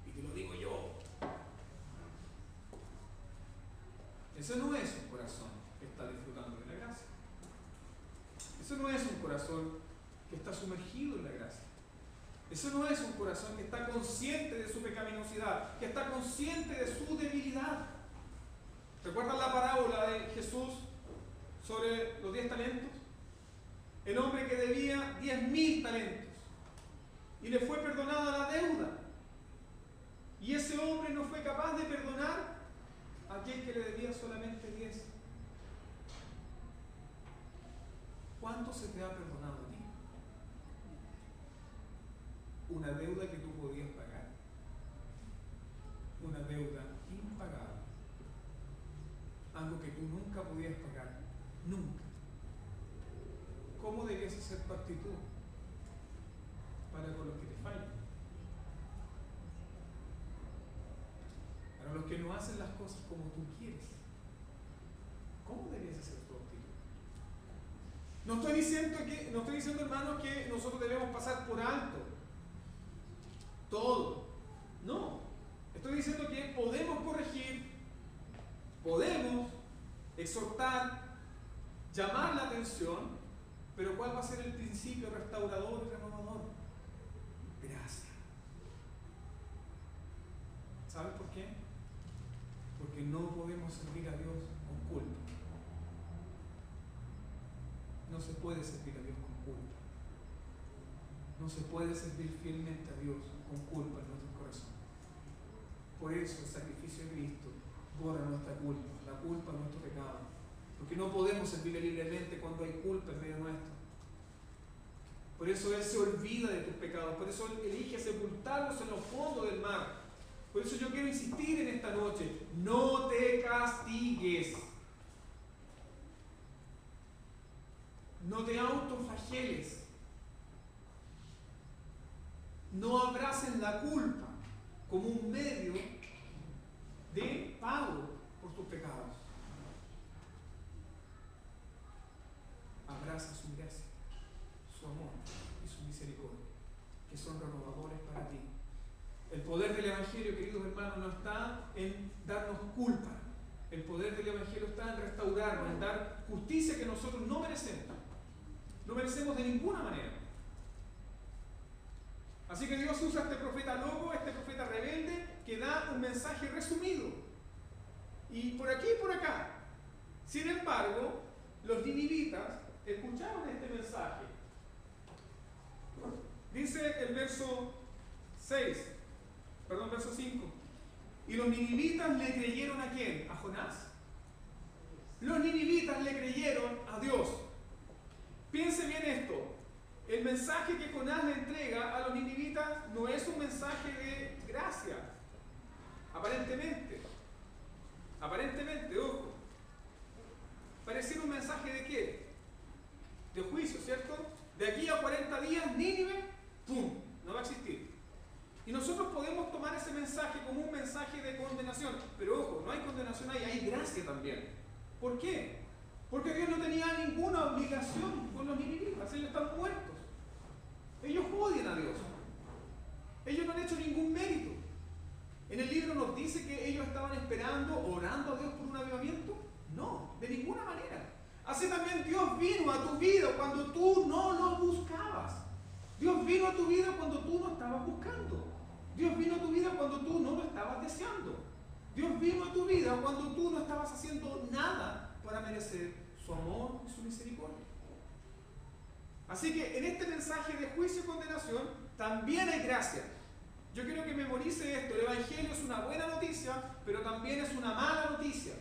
Y te lo digo yo. Ese no es un corazón que está disfrutando de la gracia. Ese no es un corazón que está sumergido en la gracia. Ese no es un corazón que está consciente de su pecaminosidad, que está consciente de su debilidad. ¿Recuerdan la parábola de Jesús sobre los 10 talentos? El hombre que debía 10.000 talentos y le fue perdonada la deuda. Y ese hombre no fue capaz de perdonar a aquel que le debía solamente 10. ¿Cuánto se te ha perdonado a ti? Una deuda que tú podías pagar. Una deuda impagable. Algo que tú nunca podías pagar. Nunca. ¿Cómo debías ser tu actitud para con los que te fallan? Para los que no hacen las cosas como tú quieres. ¿Cómo debías ser tu actitud? No estoy diciendo, hermanos, que nosotros debemos pasar por alto todo. No. Estoy diciendo que podemos corregir, podemos exhortar, llamar la atención, pero ¿cuál va a ser el principio restaurador y renovador? Gracia. ¿Sabes por qué? Porque no podemos servir a Dios con culpa. No se puede servir a Dios con culpa. No se puede servir fielmente a Dios con culpa en nuestro corazón. Por eso el sacrificio de Cristo borra nuestra culpa, la culpa es nuestro pecado. Porque no podemos servirle libremente cuando hay culpa en medio nuestro. Por eso Él se olvida de tus pecados, por eso Él elige sepultarlos en los fondos del mar. Por eso yo quiero insistir en esta noche, no te castigues. No te autoflageles. No abraces la culpa como un medio de pago por tus pecados. Abraza su gracia, su amor y su misericordia, que son renovadores para ti. El poder del Evangelio, queridos hermanos, no está en darnos culpa. El poder del Evangelio está en restaurarnos, en dar justicia que nosotros no merecemos. No merecemos de ninguna manera. Así que Dios usa a este profeta loco, a este profeta rebelde, que da un mensaje resumido. y por aquí y por acá. Sin embargo, los ninivitas escucharon este mensaje. Dice el verso 5. Y los ninivitas le creyeron ¿a quién? ¿A Jonás? Los ninivitas le creyeron a Dios. Piense bien esto. El mensaje que Jonás le entrega a los ninivitas no es un mensaje de gracia. Aparentemente, ojo. Pareciera un mensaje de qué? De juicio, ¿cierto? De aquí a 40 días, Nínive, ¡pum!, no va a existir. Y nosotros podemos tomar ese mensaje como un mensaje de condenación. Pero ojo, no hay condenación ahí, hay gracia también. ¿Por qué? Porque Dios no tenía ninguna obligación con los ninivitas, ellos están muertos. Ellos odian a Dios. Ellos no han hecho ningún mérito. En el libro nos dice que ellos estaban esperando, orando a Dios por un avivamiento. No, de ninguna manera. Así también Dios vino a tu vida cuando tú no lo buscabas. Dios vino a tu vida cuando tú no estabas buscando. Dios vino a tu vida cuando tú no lo estabas deseando. Dios vino a tu vida cuando tú no estabas haciendo nada para merecer su amor y su misericordia. Así que en este mensaje de juicio y condenación también hay gracia. Yo quiero que memorice esto. El Evangelio es una buena noticia, pero también es una mala noticia.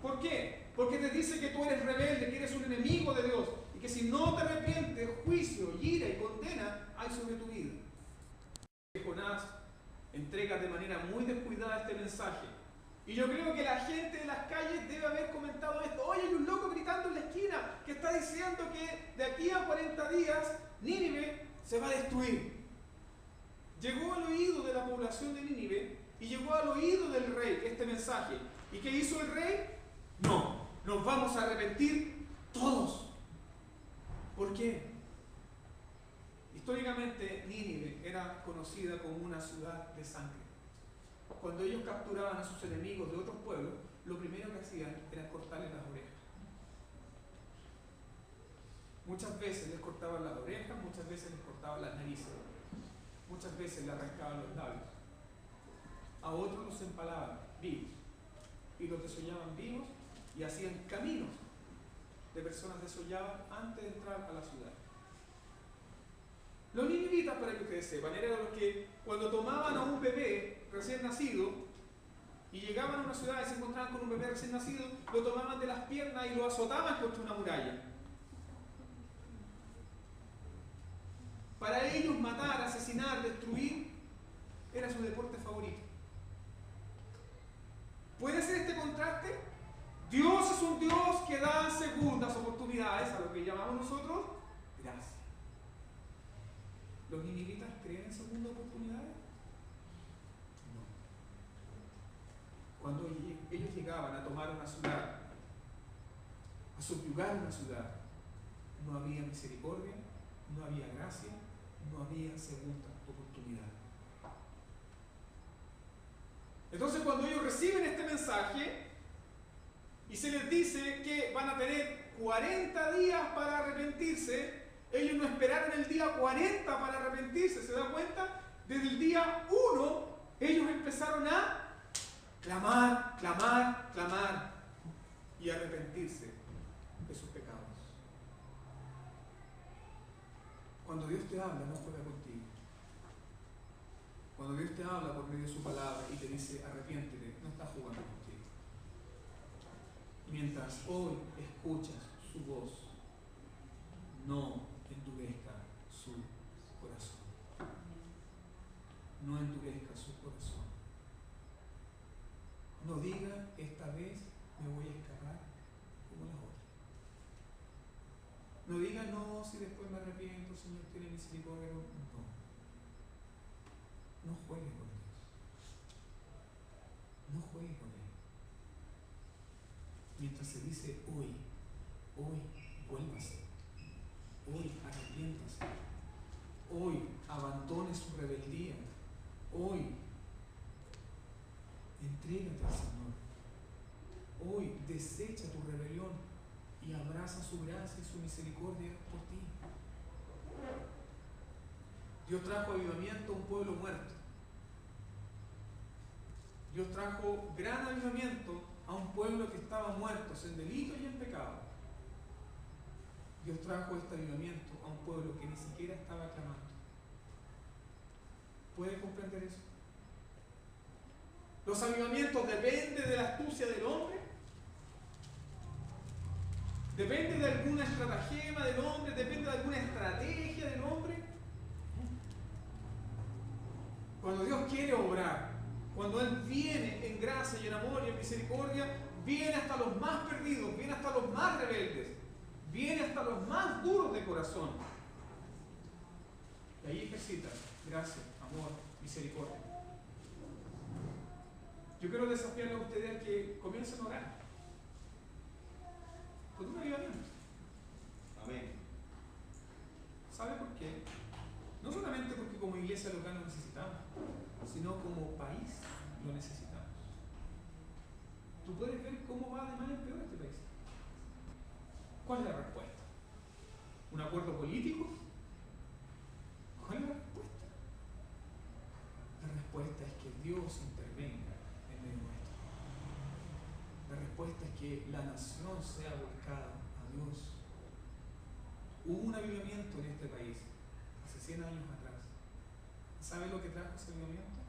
¿Por qué? Porque te dice que tú eres rebelde, que eres un enemigo de Dios, y que si no te arrepientes, juicio, ira y condena hay sobre tu vida. Jonás entrega de manera muy descuidada este mensaje. Y yo creo que la gente de las calles debe haber comentado esto. Oye, hay un loco gritando en la esquina que está diciendo que de aquí a 40 días Nínive se va a destruir. Llegó al oído de la población de Nínive y llegó al oído del rey este mensaje. ¿Y qué hizo el rey? No, nos vamos a arrepentir todos. ¿Por qué? Históricamente Nínive era conocida como una ciudad de sangre. Cuando ellos capturaban a sus enemigos de otros pueblos, lo primero que hacían era cortarles las orejas. Muchas veces les cortaban las orejas, muchas veces les cortaban las narices, muchas veces les arrancaban los labios. A otros los empalaban vivos y los desollaban vivos y hacían caminos de personas desolladas antes de entrar a la ciudad. Los ninivitas, para que ustedes sepan, eran los que cuando tomaban a un bebé recién nacido y llegaban a una ciudad y se encontraban con un bebé recién nacido, lo tomaban de las piernas y lo azotaban contra una muralla. Para ellos matar, asesinar, destruir era su deporte favorito. ¿Puede ser este contraste? Dios es un Dios que da segundas oportunidades, a lo que llamamos nosotros gracia. ¿Los ninivitas creen en segundas oportunidades? No. Cuando ellos llegaban a tomar una ciudad, a subyugar una ciudad, no había misericordia, no había gracia, no había segunda oportunidad. Entonces, cuando ellos reciben este mensaje y se les dice que van a tener 40 días para arrepentirse, ellos no esperaron el día 40 para arrepentirse. ¿Se da cuenta? Desde el día 1 ellos empezaron a clamar, clamar, clamar y arrepentirse de sus pecados. Cuando Dios te habla, no juega contigo. Cuando Dios te habla por medio de su palabra y te dice arrepiéntete, no está jugando contigo. Mientras hoy escuchas su voz, no endurezca su corazón. No endurezca su corazón. No diga esta vez me voy a escapar como la otra. No diga no, si después me arrepiento, el Señor tiene misericordia. No. No juegue con Dios. No juegue con Él. Mientras se dice hoy, vuélvase. Hoy arrepiéntase. Hoy abandone su rebeldía. Hoy entrégate al Señor. Hoy desecha tu rebelión y abraza su gracia y su misericordia por ti. Dios trajo avivamiento a un pueblo muerto. Dios trajo gran avivamiento a un pueblo que estaba muerto en delitos y en pecado. Dios trajo este avivamiento a un pueblo que ni siquiera estaba clamando. ¿Puede comprender eso? ¿Los avivamientos dependen de la astucia del hombre? ¿Depende de alguna estratagema del hombre? ¿Depende de alguna estrategia del hombre? Cuando Dios quiere obrar, cuando Él viene en gracia y en amor y en misericordia, viene hasta los más perdidos, viene hasta los más rebeldes, viene hasta los más duros de corazón. Y ahí ejercita gracia, amor, misericordia. Yo quiero desafiarle a ustedes a que comiencen a orar por un avivamiento. Amén. ¿Sabe por qué? No solamente porque como iglesia local lo necesitamos, sino como país lo necesitamos. Tú puedes ver cómo va de mal en peor este país. ¿Cuál es la respuesta? ¿Un acuerdo político? ¿Cuál es la respuesta? La respuesta es que Dios intervenga en medio nuestro. La respuesta es que la nación sea volcada a Dios. Hubo un avivamiento en este país hace 100 años atrás. ¿Sabe lo que trajo ese avivamiento?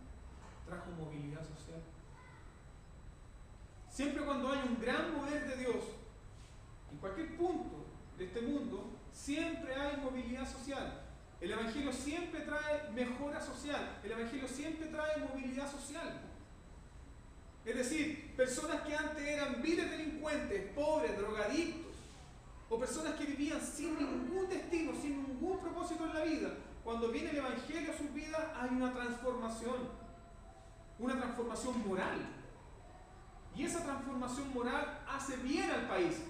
Trajo movilidad social. Siempre cuando hay un gran mover de Dios, en cualquier punto de este mundo, siempre hay movilidad social. El Evangelio siempre trae mejora social. El Evangelio siempre trae movilidad social. Es decir, personas que antes eran viles delincuentes, pobres, drogadictos, o personas que vivían sin ningún destino, sin ningún propósito en la vida, cuando viene el Evangelio a sus vidas hay una transformación moral. Y esa transformación moral hace bien al país.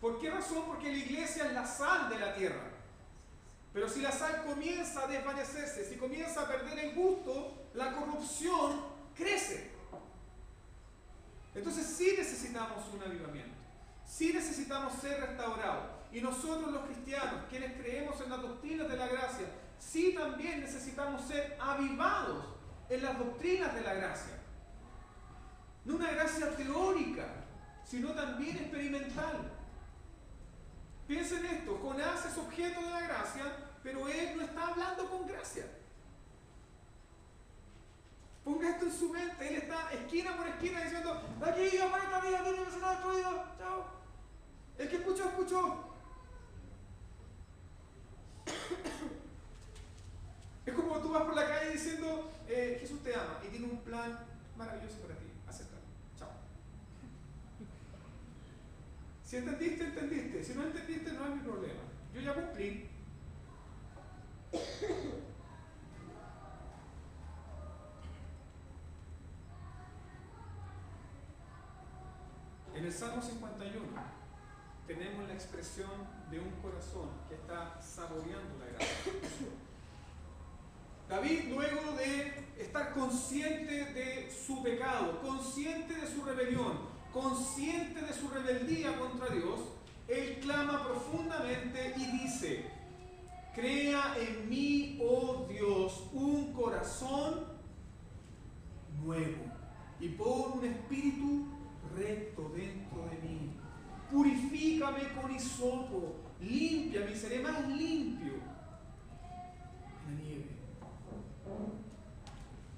¿Por qué razón? Porque la iglesia es la sal de la tierra. Pero si la sal comienza a desvanecerse, si comienza a perder el gusto, la corrupción crece. Entonces sí necesitamos un avivamiento. Sí necesitamos ser restaurados. Y nosotros los cristianos, quienes creemos en las doctrinas de la gracia, sí también necesitamos ser avivados en las doctrinas de la gracia. No una gracia teórica, sino también experimental. Piensen esto, Jonás es objeto de la gracia, pero él no está hablando con gracia. Ponga esto en su mente, él está esquina por esquina diciendo, aquí, aparta mí, aquí no se ha destruido, chao. El que escuchó, escuchó. Es como tú vas por la calle diciendo, Jesús te ama y tiene un plan maravilloso para ti, acéptalo, chao. Si entendiste, entendiste. Si no entendiste, no es mi problema. Yo ya cumplí. En el Salmo 51 tenemos la expresión de un corazón que está saboreando la gracia. David, luego de estar consciente de su pecado, consciente de su rebelión, consciente de su rebeldía contra Dios, él clama profundamente y dice, crea en mí, oh Dios, un corazón nuevo y pon un espíritu recto dentro de mí. Purifícame con hisopo, límpiame y seré más limpio en la nieve.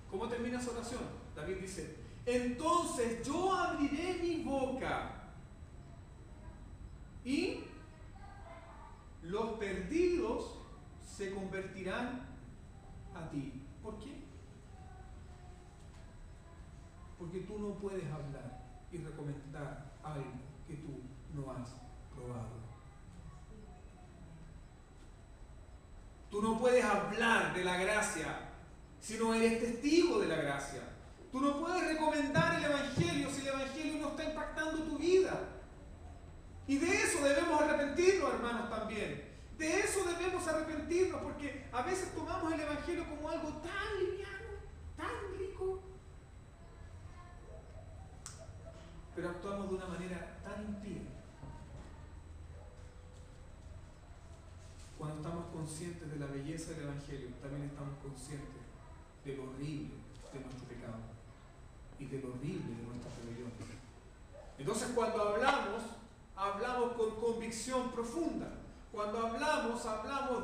¿Cómo termina esa oración? David dice, entonces yo abriré mi boca y los perdidos se convertirán a ti. ¿Por qué? Porque tú no puedes hablar y recomendar algo que tú no has probado. Tú no puedes hablar de la gracia si no eres testigo de la gracia. Tú no puedes recomendar el Evangelio si el Evangelio no está impactando tu vida. Y de eso debemos arrepentirnos, hermanos, también. De eso debemos arrepentirnos, porque a veces tomamos el Evangelio como algo tan liviano, tan rico, pero actuamos de una manera tan impía. Cuando estamos conscientes de la belleza del Evangelio, también estamos conscientes de lo horrible de nuestro pecado y de lo horrible de nuestras rebeliones. Entonces, cuando hablamos con convicción profunda. Cuando hablamos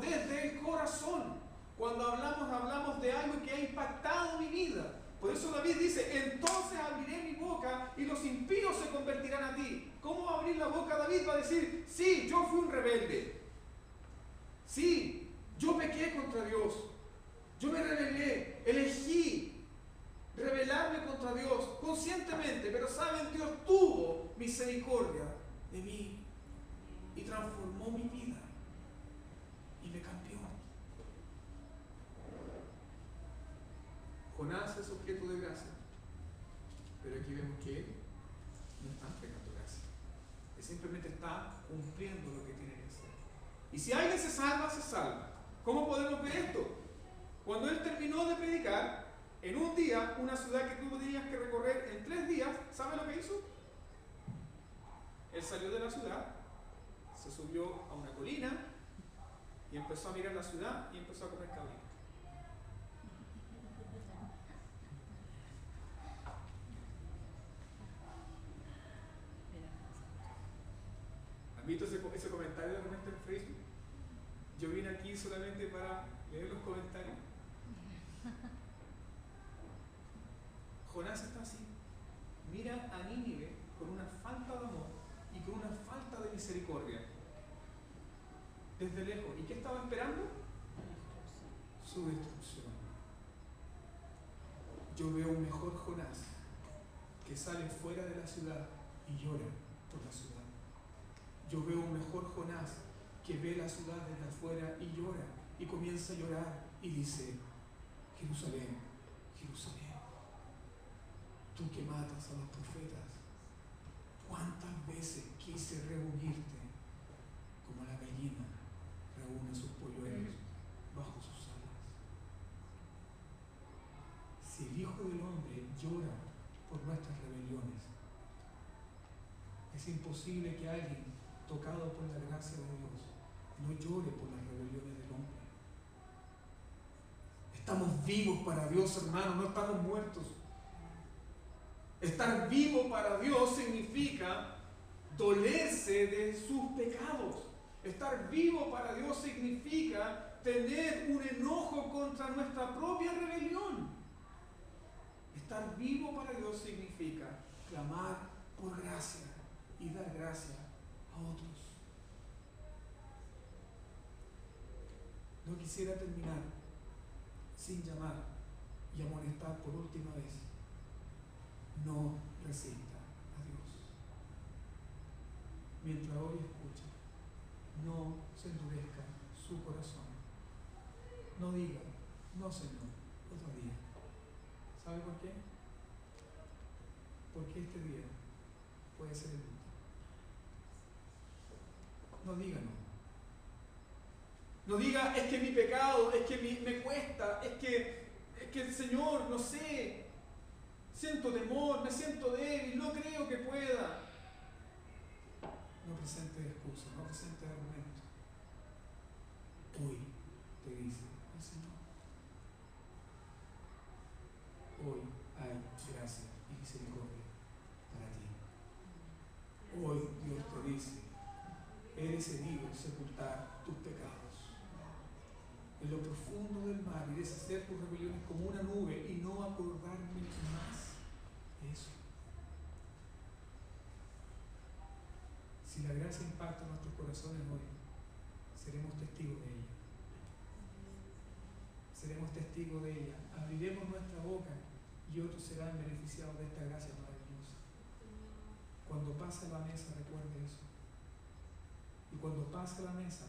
desde el corazón. Cuando hablamos de algo que ha impactado mi vida. Por eso David dice, entonces abriré mi boca y los impíos se convertirán a ti. ¿Cómo va a abrir la boca David? Va a decir, sí, yo fui un rebelde. Sí, yo pequé contra Dios. Yo me rebelé, elegí rebelarme contra Dios conscientemente, pero saben, Dios tuvo misericordia de mí y transformó mi vida y me cambió. Jonás es objeto de gracia, pero aquí vemos que él no está entregando gracia. Él simplemente está cumpliendo lo que tiene que hacer. Y si alguien se salva, se salva. ¿Cómo podemos ver esto? Cuando él terminó de predicar, en un día, una ciudad que tú tenías que recorrer en 3 días, ¿sabe lo que hizo? Él salió de la ciudad, se subió a una colina y empezó a mirar la ciudad y empezó a comer cabrito. ¿Han visto ese comentario de repente en Facebook? Yo vine aquí solamente para leer los comentarios. Jonás está así. Mira a Nínive con una falta de amor y con una falta de misericordia. Desde lejos. ¿Y qué estaba esperando? Su destrucción. Yo veo un mejor Jonás que sale fuera de la ciudad y llora por la ciudad. Yo veo un mejor Jonás que ve la ciudad desde afuera y llora y comienza a llorar y dice, Jerusalén, Jerusalén, tú que matas a los profetas, ¿cuántas veces quise reunirte como la gallina reúne sus polluelos bajo sus alas? Si el Hijo del Hombre llora por nuestras rebeliones, es imposible que alguien tocado por la gracia de Dios no llore por las rebeliones del hombre. Estamos vivos para Dios, hermano, no estamos muertos. Estar vivo para Dios significa dolerse de sus pecados. Estar vivo para Dios significa tener un enojo contra nuestra propia rebelión. Estar vivo para Dios significa clamar por gracia y dar gracia a otros. No quisiera terminar sin llamar y amonestar por última vez. No resista a Dios. Mientras hoy escucha, no se endurezca su corazón. No diga, no Señor, otro día. ¿Sabe por qué? Porque este día puede ser el último. No diga no. No diga, es que mi pecado, es que me cuesta, es que el Señor, no sé, siento temor, me siento débil, no creo que pueda. No presente excusa, no presente argumento. Hoy te dice el Señor. Hoy hay gracia y misericordia para ti. Hoy Dios te dice, eres herido sepultar tus pecados en lo profundo del mar y deshacer tus rebeliones como una nube y no acordarme más de eso. Si la gracia impacta nuestros corazones hoy, seremos testigos de ella. Seremos testigos de ella. Abriremos nuestra boca y otros serán beneficiados de esta gracia maravillosa. Cuando pase la mesa, recuerde eso. Y cuando pase la mesa,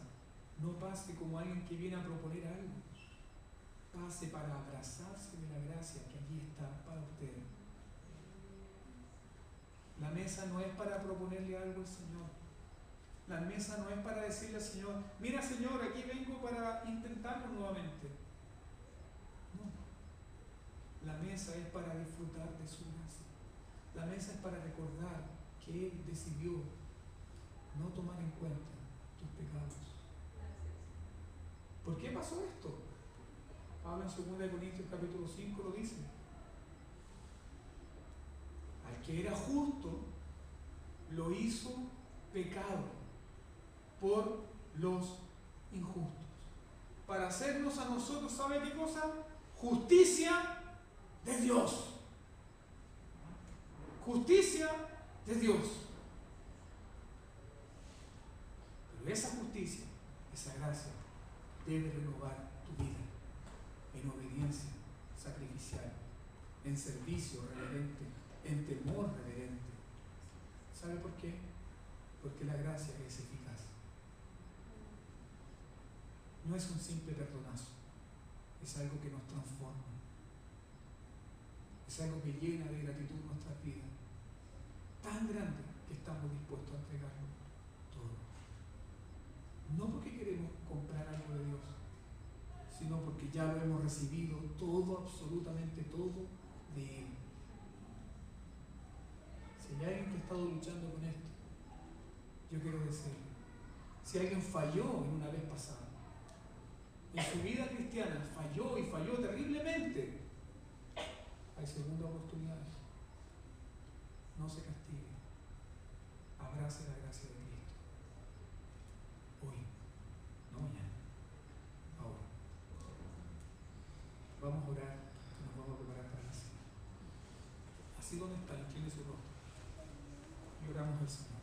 no pase como alguien que viene a proponer algo. Pase para abrazarse de la gracia que allí está para usted. La mesa no es para proponerle algo al Señor. La mesa no es para decirle al Señor, mira Señor, aquí vengo para intentarlo nuevamente. No. La mesa es para disfrutar de su gracia. La mesa es para recordar que Él decidió no tomar en cuenta tus pecados. ¿Por qué pasó esto? Pablo en 2 Corintios capítulo 5 lo dice. que era justo, lo hizo pecado por los injustos. Para hacernos a nosotros, ¿sabe qué cosa? Justicia de Dios. Justicia de Dios. Pero esa justicia, esa gracia, debe renovar tu vida en obediencia sacrificial, en servicio reverente, en temor reverente. ¿Sabe por qué? Porque la gracia es eficaz. No es un simple perdonazo, es algo que nos transforma, es algo que llena de gratitud nuestras vidas, tan grande que estamos dispuestos a entregarlo todo. No porque queremos comprar algo de Dios, sino porque ya lo hemos recibido todo, absolutamente todo de Él. Si hay alguien que ha estado luchando con esto, yo quiero decirle, si alguien falló en una vez pasada, en su vida cristiana falló y falló terriblemente, hay segunda oportunidad. No se castigue, abrace la gracia de Cristo hoy, no mañana, ahora. Vamos a orar y nos vamos a preparar para la cena. Así donde está, incline su rostro y oramos al Señor.